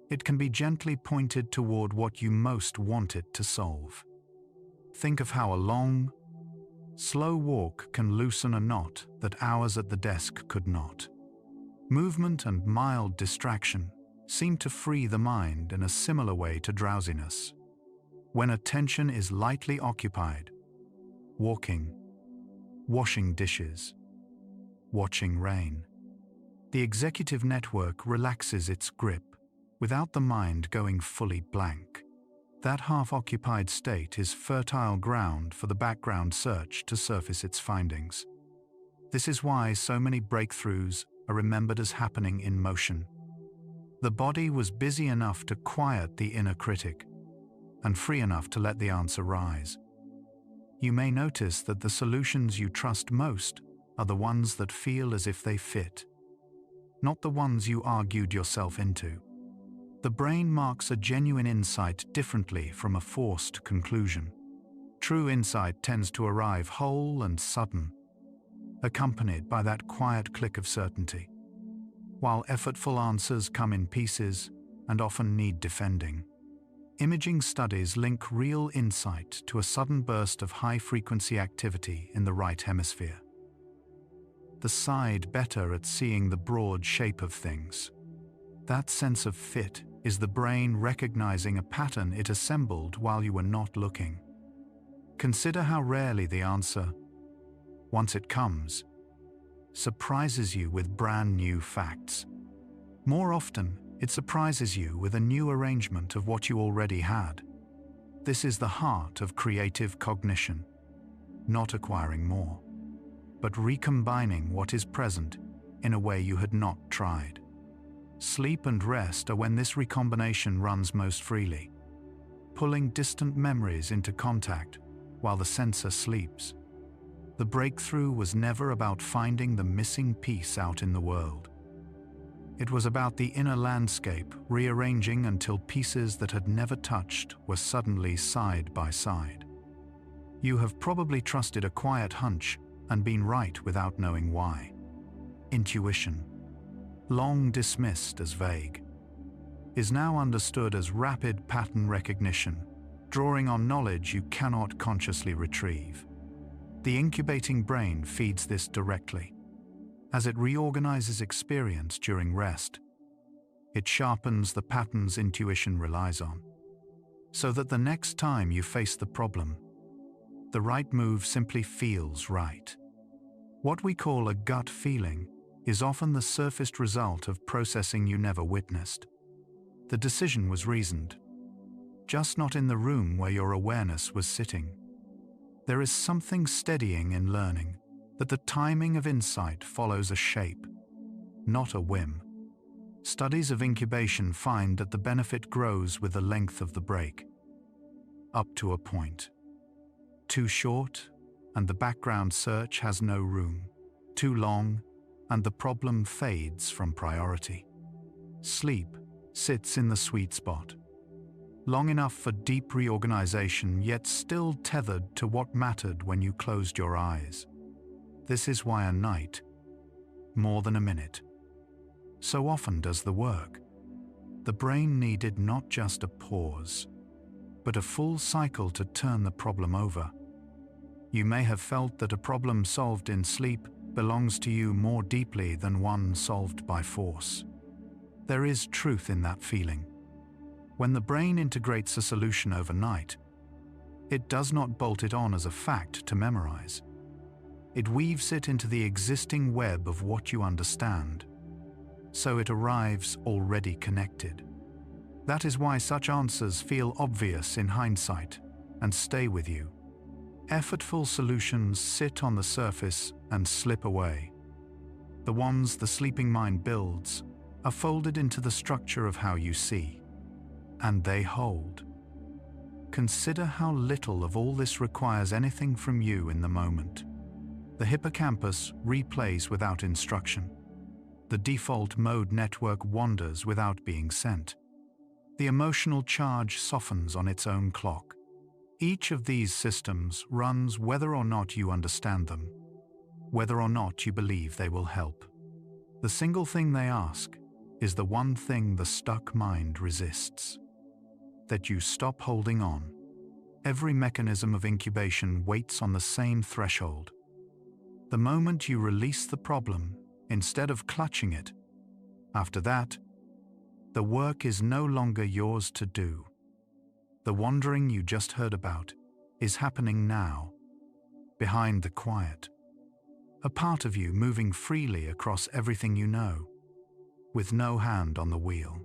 [SPEAKER 1] It can be gently pointed toward what you most want it to solve. Think of how a long, slow walk can loosen a knot that hours at the desk could not. Movement and mild distraction seem to free the mind in a similar way to drowsiness. When attention is lightly occupied, walking, washing dishes, watching rain, the executive network relaxes its grip. without the mind going fully blank. That half-occupied state is fertile ground for the background search to surface its findings. This is why so many breakthroughs are remembered as happening in motion. The body was busy enough to quiet the inner critic and free enough to let the answer rise. You may notice that the solutions you trust most are the ones that feel as if they fit, not the ones you argued yourself into. The brain marks a genuine insight differently from a forced conclusion. True insight tends to arrive whole and sudden, accompanied by that quiet click of certainty, while effortful answers come in pieces and often need defending. Imaging studies link real insight to a sudden burst of high-frequency activity in the right hemisphere, the side better at seeing the broad shape of things. That sense of fit is the brain recognizing a pattern it assembled while you were not looking. Consider how rarely the answer, once it comes, surprises you with brand new facts. More often, it surprises you with a new arrangement of what you already had. This is the heart of creative cognition, not acquiring more, but recombining what is present in a way you had not tried. Sleep and rest are when this recombination runs most freely, pulling distant memories into contact while the sensor sleeps. The breakthrough was never about finding the missing piece out in the world. It was about the inner landscape rearranging until pieces that had never touched were suddenly side by side. You have probably trusted a quiet hunch and been right without knowing why. Intuition, long dismissed as vague, is now understood as rapid pattern recognition, drawing on knowledge you cannot consciously retrieve. The incubating brain feeds this directly. As it reorganizes experience during rest, it sharpens the patterns intuition relies on, so that the next time you face the problem, the right move simply feels right. What we call a gut feeling is often the surfaced result of processing you never witnessed. The decision was reasoned, just not in the room where your awareness was sitting. There is something steadying in learning that the timing of insight follows a shape, not a whim. Studies of incubation find that the benefit grows with the length of the break, up to a point. Too short, and the background search has no room. Too long, and the problem fades from priority. Sleep sits in the sweet spot, long enough for deep reorganization, yet still tethered to what mattered when you closed your eyes. This is why a night, more than a minute, so often does the work. The brain needed not just a pause, but a full cycle to turn the problem over. You may have felt that a problem solved in sleep belongs to you more deeply than one solved by force. There is truth in that feeling. When the brain integrates a solution overnight, it does not bolt it on as a fact to memorize. It weaves it into the existing web of what you understand, so it arrives already connected. That is why such answers feel obvious in hindsight and stay with you. Effortful solutions sit on the surface and slip away. The ones the sleeping mind builds are folded into the structure of how you see, and they hold. Consider how little of all this requires anything from you in the moment. The hippocampus replays without instruction. The default mode network wanders without being sent. The emotional charge softens on its own clock. Each of these systems runs whether or not you understand them, whether or not you believe they will help. The single thing they ask is the one thing the stuck mind resists: that you stop holding on. Every mechanism of incubation waits on the same threshold. The moment you release the problem, instead of clutching it, after that, the work is no longer yours to do. The wandering you just heard about is happening now, behind the quiet. A part of you moving freely across everything you know, with no hand on the wheel.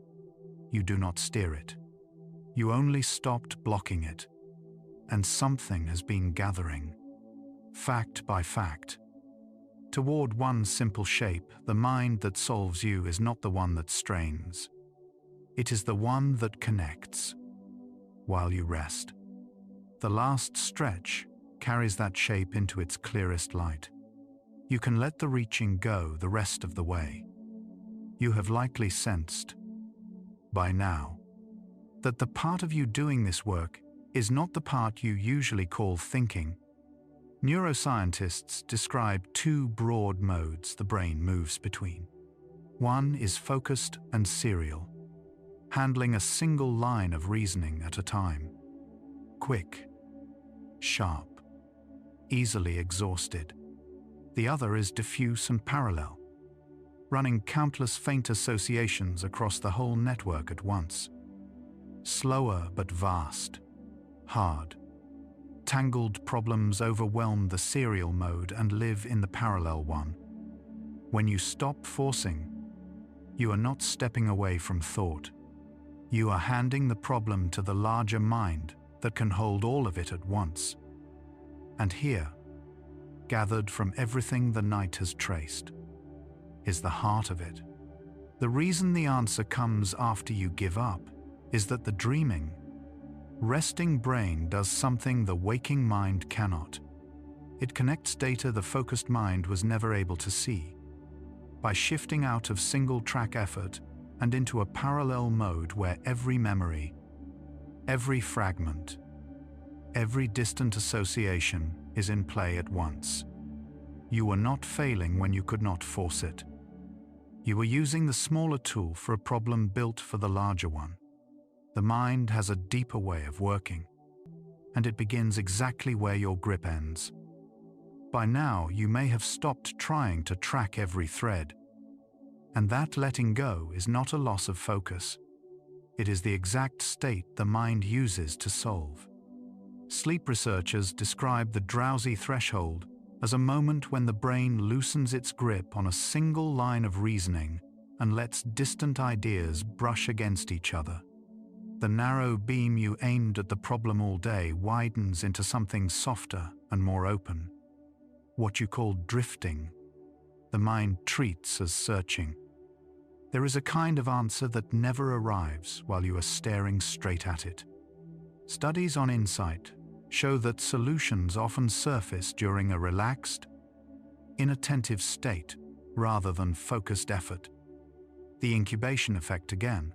[SPEAKER 1] you do not steer it. You only stopped blocking it. And something has been gathering, fact by fact. Toward one simple shape, the mind that solves you is not the one that strains. It is the one that connects while you rest. The last stretch carries that shape into its clearest light. You can let the reaching go the rest of the way. You have likely sensed, by now, that the part of you doing this work is not the part you usually call thinking. Neuroscientists describe two broad modes the brain moves between. One is focused and serial, handling a single line of reasoning at a time. Quick, sharp, easily exhausted. The other is diffuse and parallel, running countless faint associations across the whole network at once. Slower but vast, hard. Tangled problems overwhelm the serial mode and live in the parallel one. When you stop forcing, you are not stepping away from thought. You are handing the problem to the larger mind that can hold all of it at once. And here, gathered from everything the night has traced, is the heart of it. The reason the answer comes after you give up is that the dreaming, resting brain does something the waking mind cannot. It connects data the focused mind was never able to see. By shifting out of single-track effort and into a parallel mode where every memory, every fragment, every distant association is in play at once. You were not failing when you could not force it. You were using the smaller tool for a problem built for the larger one. The mind has a deeper way of working, and it begins exactly where your grip ends. By now, you may have stopped trying to track every thread, and that letting go is not a loss of focus. It is the exact state the mind uses to solve. Sleep researchers describe the drowsy threshold as a moment when the brain loosens its grip on a single line of reasoning and lets distant ideas brush against each other. The narrow beam you aimed at the problem all day widens into something softer and more open. What you call drifting, the mind treats as searching. There is a kind of answer that never arrives while you are staring straight at it. Studies on insight show that solutions often surface during a relaxed, inattentive state rather than focused effort. The incubation effect again,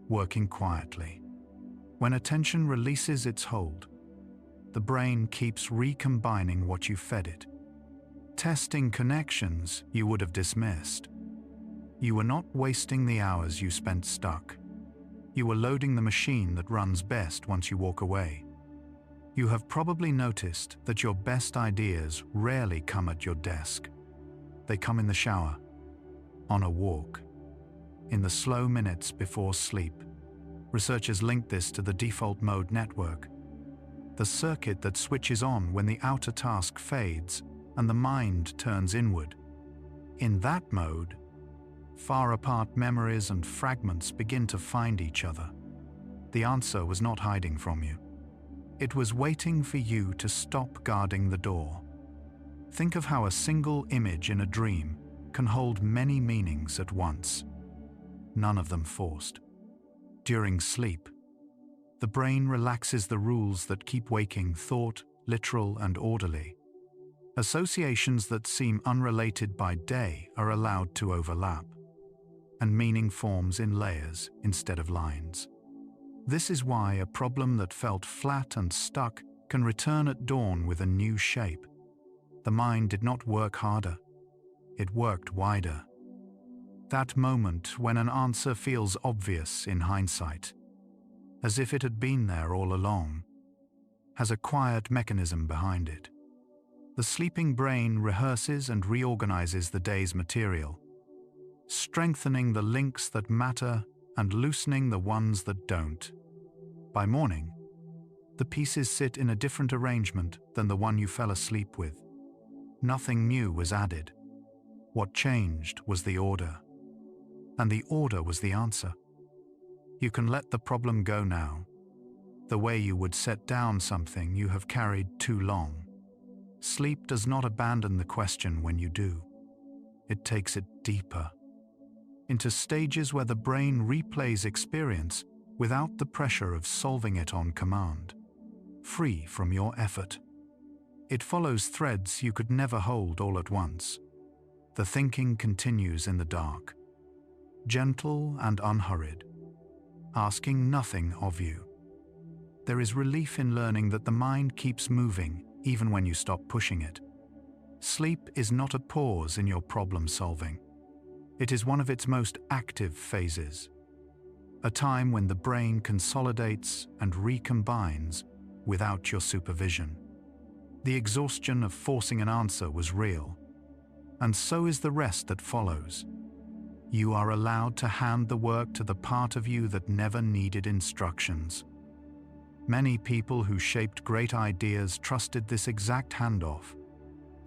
[SPEAKER 1] working quietly. When attention releases its hold, the brain keeps recombining what you fed it, testing connections you would have dismissed. You were not wasting the hours you spent stuck. You were loading the machine that runs best once you walk away. You have probably noticed that your best ideas rarely come at your desk. They come in the shower, on a walk, in the slow minutes before sleep. Researchers link this to the default mode network, the circuit that switches on when the outer task fades and the mind turns inward. In that mode, far apart memories and fragments begin to find each other. The answer was not hiding from you. It was waiting for you to stop guarding the door. Think of how a single image in a dream can hold many meanings at once, none of them forced. During sleep, the brain relaxes the rules that keep waking thought literal and orderly. Associations that seem unrelated by day are allowed to overlap, and meaning forms in layers instead of lines. This is why a problem that felt flat and stuck can return at dawn with a new shape. The mind did not work harder, it worked wider. That moment when an answer feels obvious in hindsight, as if it had been there all along, has a quiet mechanism behind it. The sleeping brain rehearses and reorganizes the day's material, strengthening the links that matter and loosening the ones that don't. By morning, the pieces sit in a different arrangement than the one you fell asleep with. Nothing new was added. What changed was the order, and the order was the answer. You can let the problem go now, the way you would set down something you have carried too long. Sleep does not abandon the question when you do. It takes it deeper, into stages where the brain replays experience without the pressure of solving it on command, free from your effort. It follows threads you could never hold all at once. The thinking continues in the dark, gentle and unhurried, asking nothing of you. There is relief in learning that the mind keeps moving even when you stop pushing it. Sleep is not a pause in your problem solving. It is one of its most active phases, a time when the brain consolidates and recombines without your supervision. The exhaustion of forcing an answer was real, and so is the rest that follows. You are allowed to hand the work to the part of you that never needed instructions. Many people who shaped great ideas trusted this exact handoff.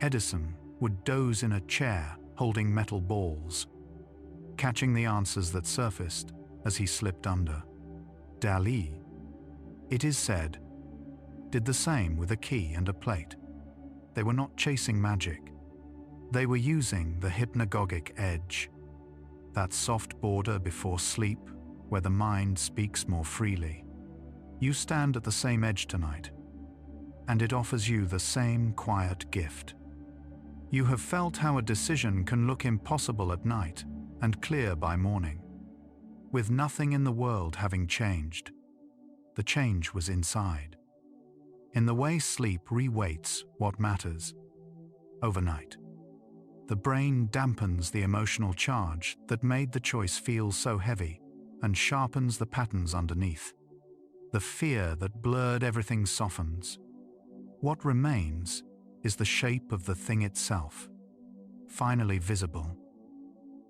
[SPEAKER 1] Edison would doze in a chair holding metal balls, catching the answers that surfaced as he slipped under. Dali, it is said, did the same with a key and a plate. They were not chasing magic. They were using the hypnagogic edge, that soft border before sleep where the mind speaks more freely. You stand at the same edge tonight, and it offers you the same quiet gift. You have felt how a decision can look impossible at night and clear by morning, with nothing in the world having changed. The change was inside, in the way sleep reweights what matters. Overnight, the brain dampens the emotional charge that made the choice feel so heavy and sharpens the patterns underneath. The fear that blurred everything softens. What remains is the shape of the thing itself, finally visible.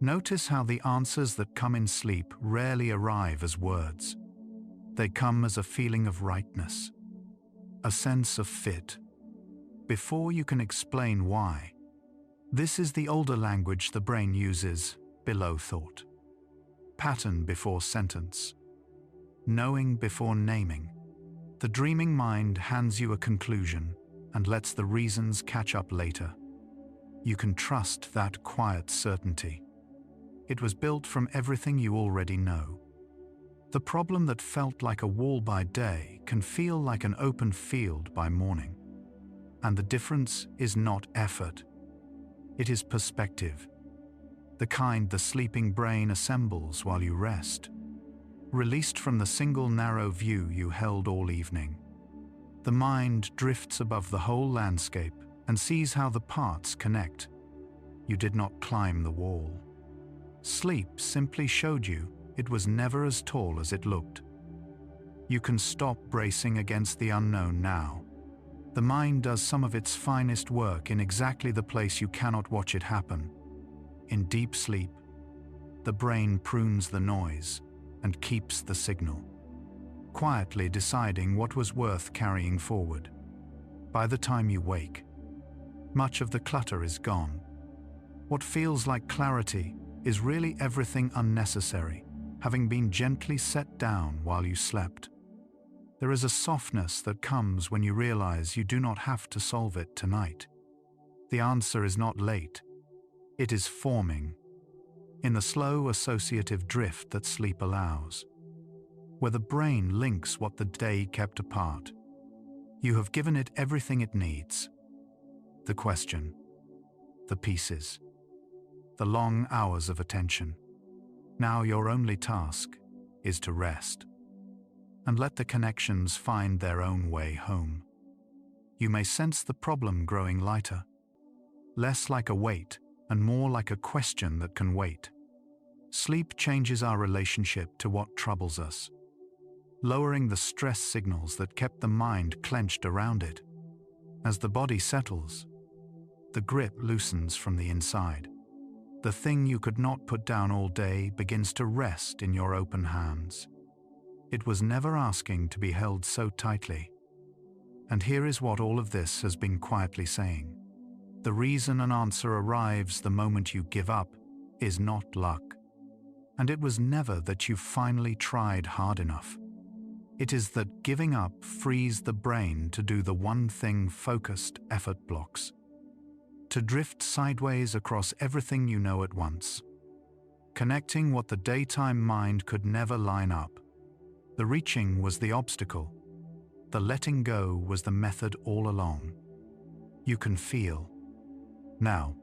[SPEAKER 1] Notice how the answers that come in sleep rarely arrive as words. They come as a feeling of rightness, a sense of fit, before you can explain why. This is the older language the brain uses below thought. Pattern before sentence. Knowing before naming. The dreaming mind hands you a conclusion and lets the reasons catch up later. You can trust that quiet certainty. It was built from everything you already know. The problem that felt like a wall by day can feel like an open field by morning. And the difference is not effort. It is perspective. The kind the sleeping brain assembles while you rest. Released from the single narrow view you held all evening. The mind drifts above the whole landscape and sees how the parts connect. You did not climb the wall. Sleep simply showed you it was never as tall as it looked. You can stop bracing against the unknown now. The mind does some of its finest work in exactly the place you cannot watch it happen. In deep sleep, the brain prunes the noise and keeps the signal, quietly deciding what was worth carrying forward. By the time you wake, much of the clutter is gone. What feels like clarity is really everything unnecessary, having been gently set down while you slept. There is a softness that comes when you realize you do not have to solve it tonight. The answer is not late. It is forming, in the slow associative drift that sleep allows, where the brain links what the day kept apart. You have given it everything it needs. The question, the pieces, the long hours of attention. Now your only task is to rest and let the connections find their own way home. You may sense the problem growing lighter, less like a weight and more like a question that can wait. Sleep changes our relationship to what troubles us, lowering the stress signals that kept the mind clenched around it. As the body settles, the grip loosens from the inside. The thing you could not put down all day begins to rest in your open hands. It was never asking to be held so tightly. And here is what all of this has been quietly saying. The reason an answer arrives the moment you give up is not luck. And it was never that you finally tried hard enough. It is that giving up frees the brain to do the one thing focused effort blocks. To drift sideways across everything you know at once. Connecting what the daytime mind could never line up. The reaching was the obstacle. The letting go was the method all along. You can feel. Now,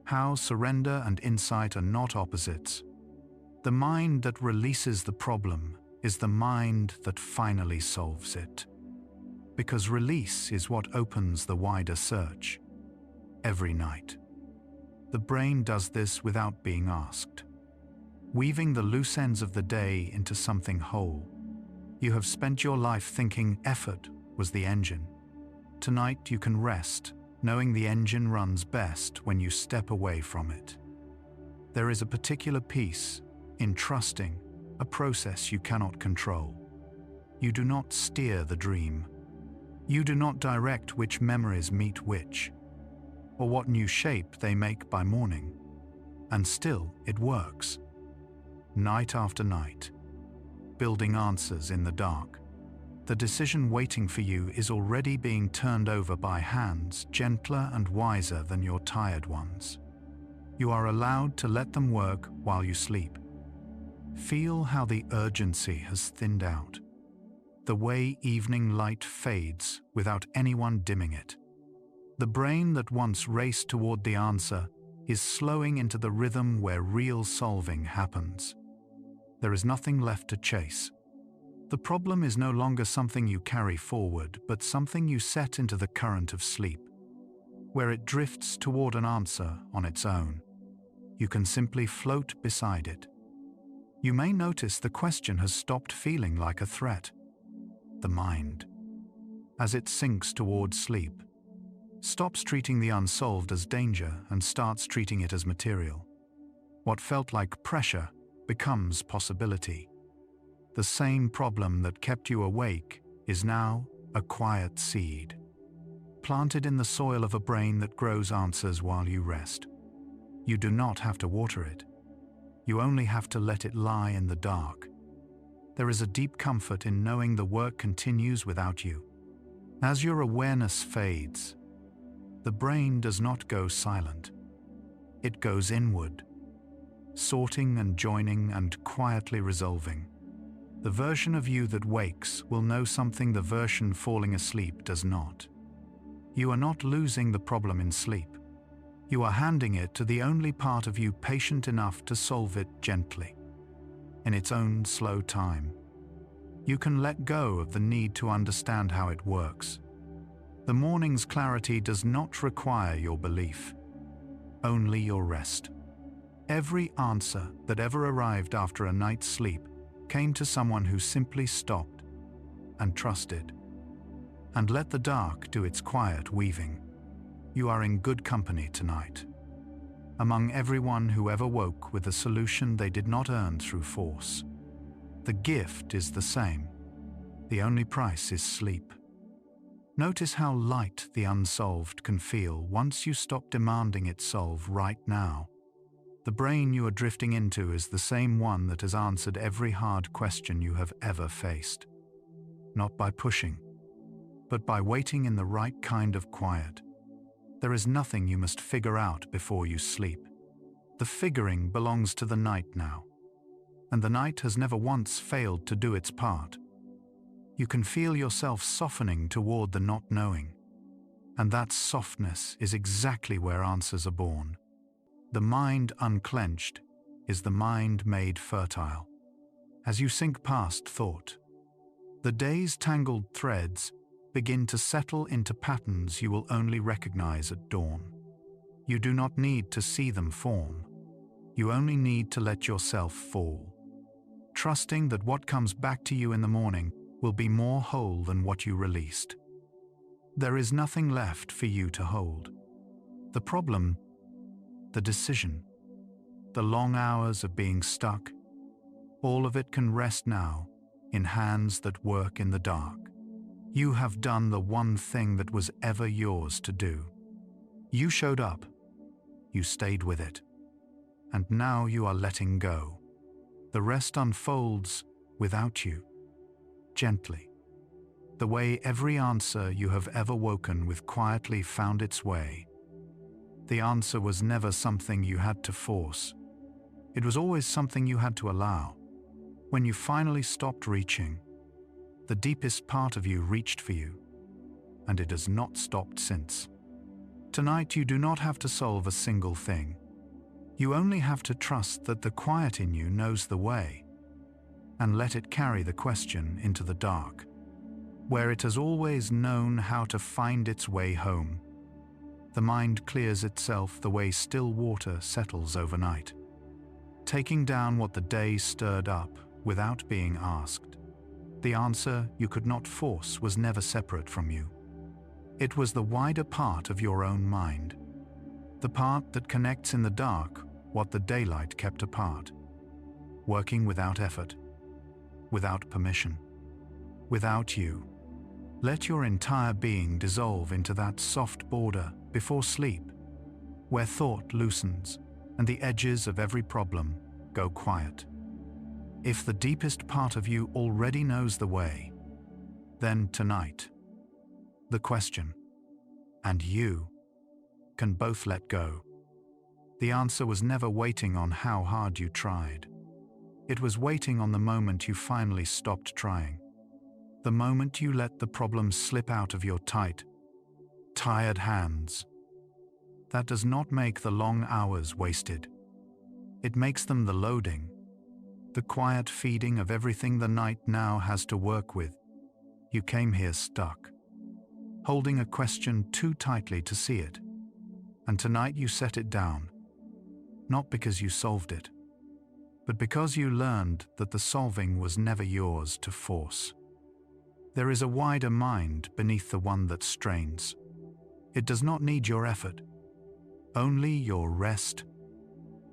[SPEAKER 1] how surrender and insight are not opposites. The mind that releases the problem is the mind that finally solves it. Because release is what opens the wider search. Every night. The brain does this without being asked. Weaving the loose ends of the day into something whole. You have spent your life thinking effort was the engine. Tonight you can rest, knowing the engine runs best when you step away from it. There is a particular peace in trusting a process you cannot control. You do not steer the dream. You do not direct which memories meet which, or what new shape they make by morning. And still it works. Night after night. Building answers in the dark. The decision waiting for you is already being turned over by hands gentler and wiser than your tired ones. You are allowed to let them work while you sleep. Feel how the urgency has thinned out. The way evening light fades without anyone dimming it. The brain that once raced toward the answer is slowing into the rhythm where real solving happens. There is nothing left to chase. The problem is no longer something you carry forward, but something you set into the current of sleep, where it drifts toward an answer on its own. You can simply float beside it. You may notice the question has stopped feeling like a threat. The mind, as it sinks toward sleep, stops treating the unsolved as danger and starts treating it as material. What felt like pressure becomes possibility. The same problem that kept you awake is now a quiet seed, planted in the soil of a brain that grows answers while you rest. You do not have to water it. You only have to let it lie in the dark. There is a deep comfort in knowing the work continues without you. As your awareness fades, the brain does not go silent. It goes inward, sorting and joining and quietly resolving. The version of you that wakes will know something the version falling asleep does not. You are not losing the problem in sleep. You are handing it to the only part of you patient enough to solve it gently, in its own slow time. You can let go of the need to understand how it works. The morning's clarity does not require your belief, only your rest. Every answer that ever arrived after a night's sleep came to someone who simply stopped and trusted, and let the dark do its quiet weaving. You are in good company tonight, among everyone who ever woke with a solution they did not earn through force. The gift is the same. The only price is sleep. Notice how light the unsolved can feel once you stop demanding it solve right now. The brain you are drifting into is the same one that has answered every hard question you have ever faced. Not by pushing, but by waiting in the right kind of quiet. There is nothing you must figure out before you sleep. The figuring belongs to the night now, and the night has never once failed to do its part. You can feel yourself softening toward the not knowing, and that softness is exactly where answers are born. The mind unclenched is the mind made fertile. As you sink past thought, the day's tangled threads begin to settle into patterns you will only recognize at dawn. You do not need to see them form. You only need to let yourself fall, trusting that what comes back to you in the morning will be more whole than what you released. There is nothing left for you to hold. The problem, the decision, the long hours of being stuck, all of it can rest now in hands that work in the dark. You have done the one thing that was ever yours to do. You showed up, you stayed with it, and now you are letting go. The rest unfolds without you, gently. The way every answer you have ever woken with quietly found its way. The answer was never something you had to force. It was always something you had to allow. When you finally stopped reaching, the deepest part of you reached for you, and it has not stopped since. Tonight you do not have to solve a single thing. You only have to trust that the quiet in you knows the way, and let it carry the question into the dark, where it has always known how to find its way home. The mind clears itself the way still water settles overnight, taking down what the day stirred up without being asked. The answer you could not force was never separate from you. It was the wider part of your own mind, the part that connects in the dark what the daylight kept apart, working without effort, without permission, without you. Let your entire being dissolve into that soft border before sleep, where thought loosens and the edges of every problem go quiet. If the deepest part of you already knows the way, then tonight, the question and you can both let go. The answer was never waiting on how hard you tried. It was waiting on the moment you finally stopped trying. The moment you let the problem slip out of your tight, tired hands. That does not make the long hours wasted. It makes them the loading, the quiet feeding of everything the night now has to work with. You came here stuck, holding a question too tightly to see it. And tonight you set it down, not because you solved it, but because you learned that the solving was never yours to force. There is a wider mind beneath the one that strains. It does not need your effort, only your rest.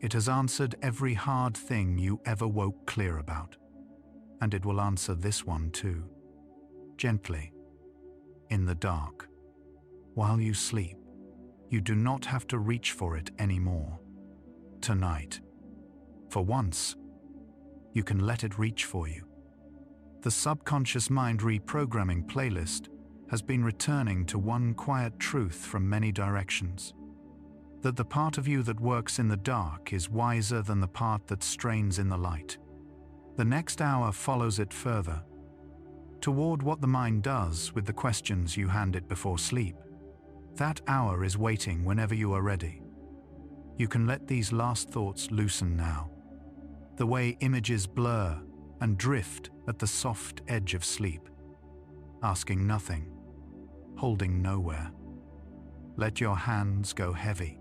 [SPEAKER 1] It has answered every hard thing you ever woke clear about, and it will answer this one too, gently, in the dark. While you sleep, you do not have to reach for it anymore. Tonight, for once, you can let it reach for you. The subconscious mind reprogramming playlist has been returning to one quiet truth from many directions. That the part of you that works in the dark is wiser than the part that strains in the light. The next hour follows it further, toward what the mind does with the questions you hand it before sleep. That hour is waiting whenever you are ready. You can let these last thoughts loosen now, the way images blur and drift at the soft edge of sleep, asking nothing, holding nowhere. Let your hands go heavy,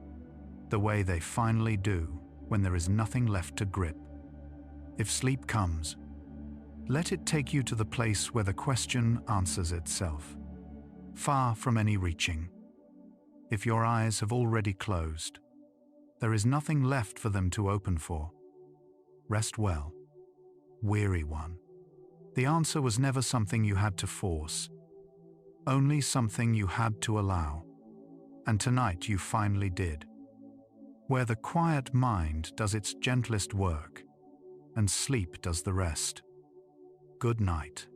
[SPEAKER 1] the way they finally do when there is nothing left to grip. If sleep comes, let it take you to the place where the question answers itself, far from any reaching. If your eyes have already closed, there is nothing left for them to open for. Rest well, weary one. The answer was never something you had to force, only something you had to allow. And tonight you finally did. Where the quiet mind does its gentlest work, and sleep does the rest. Good night.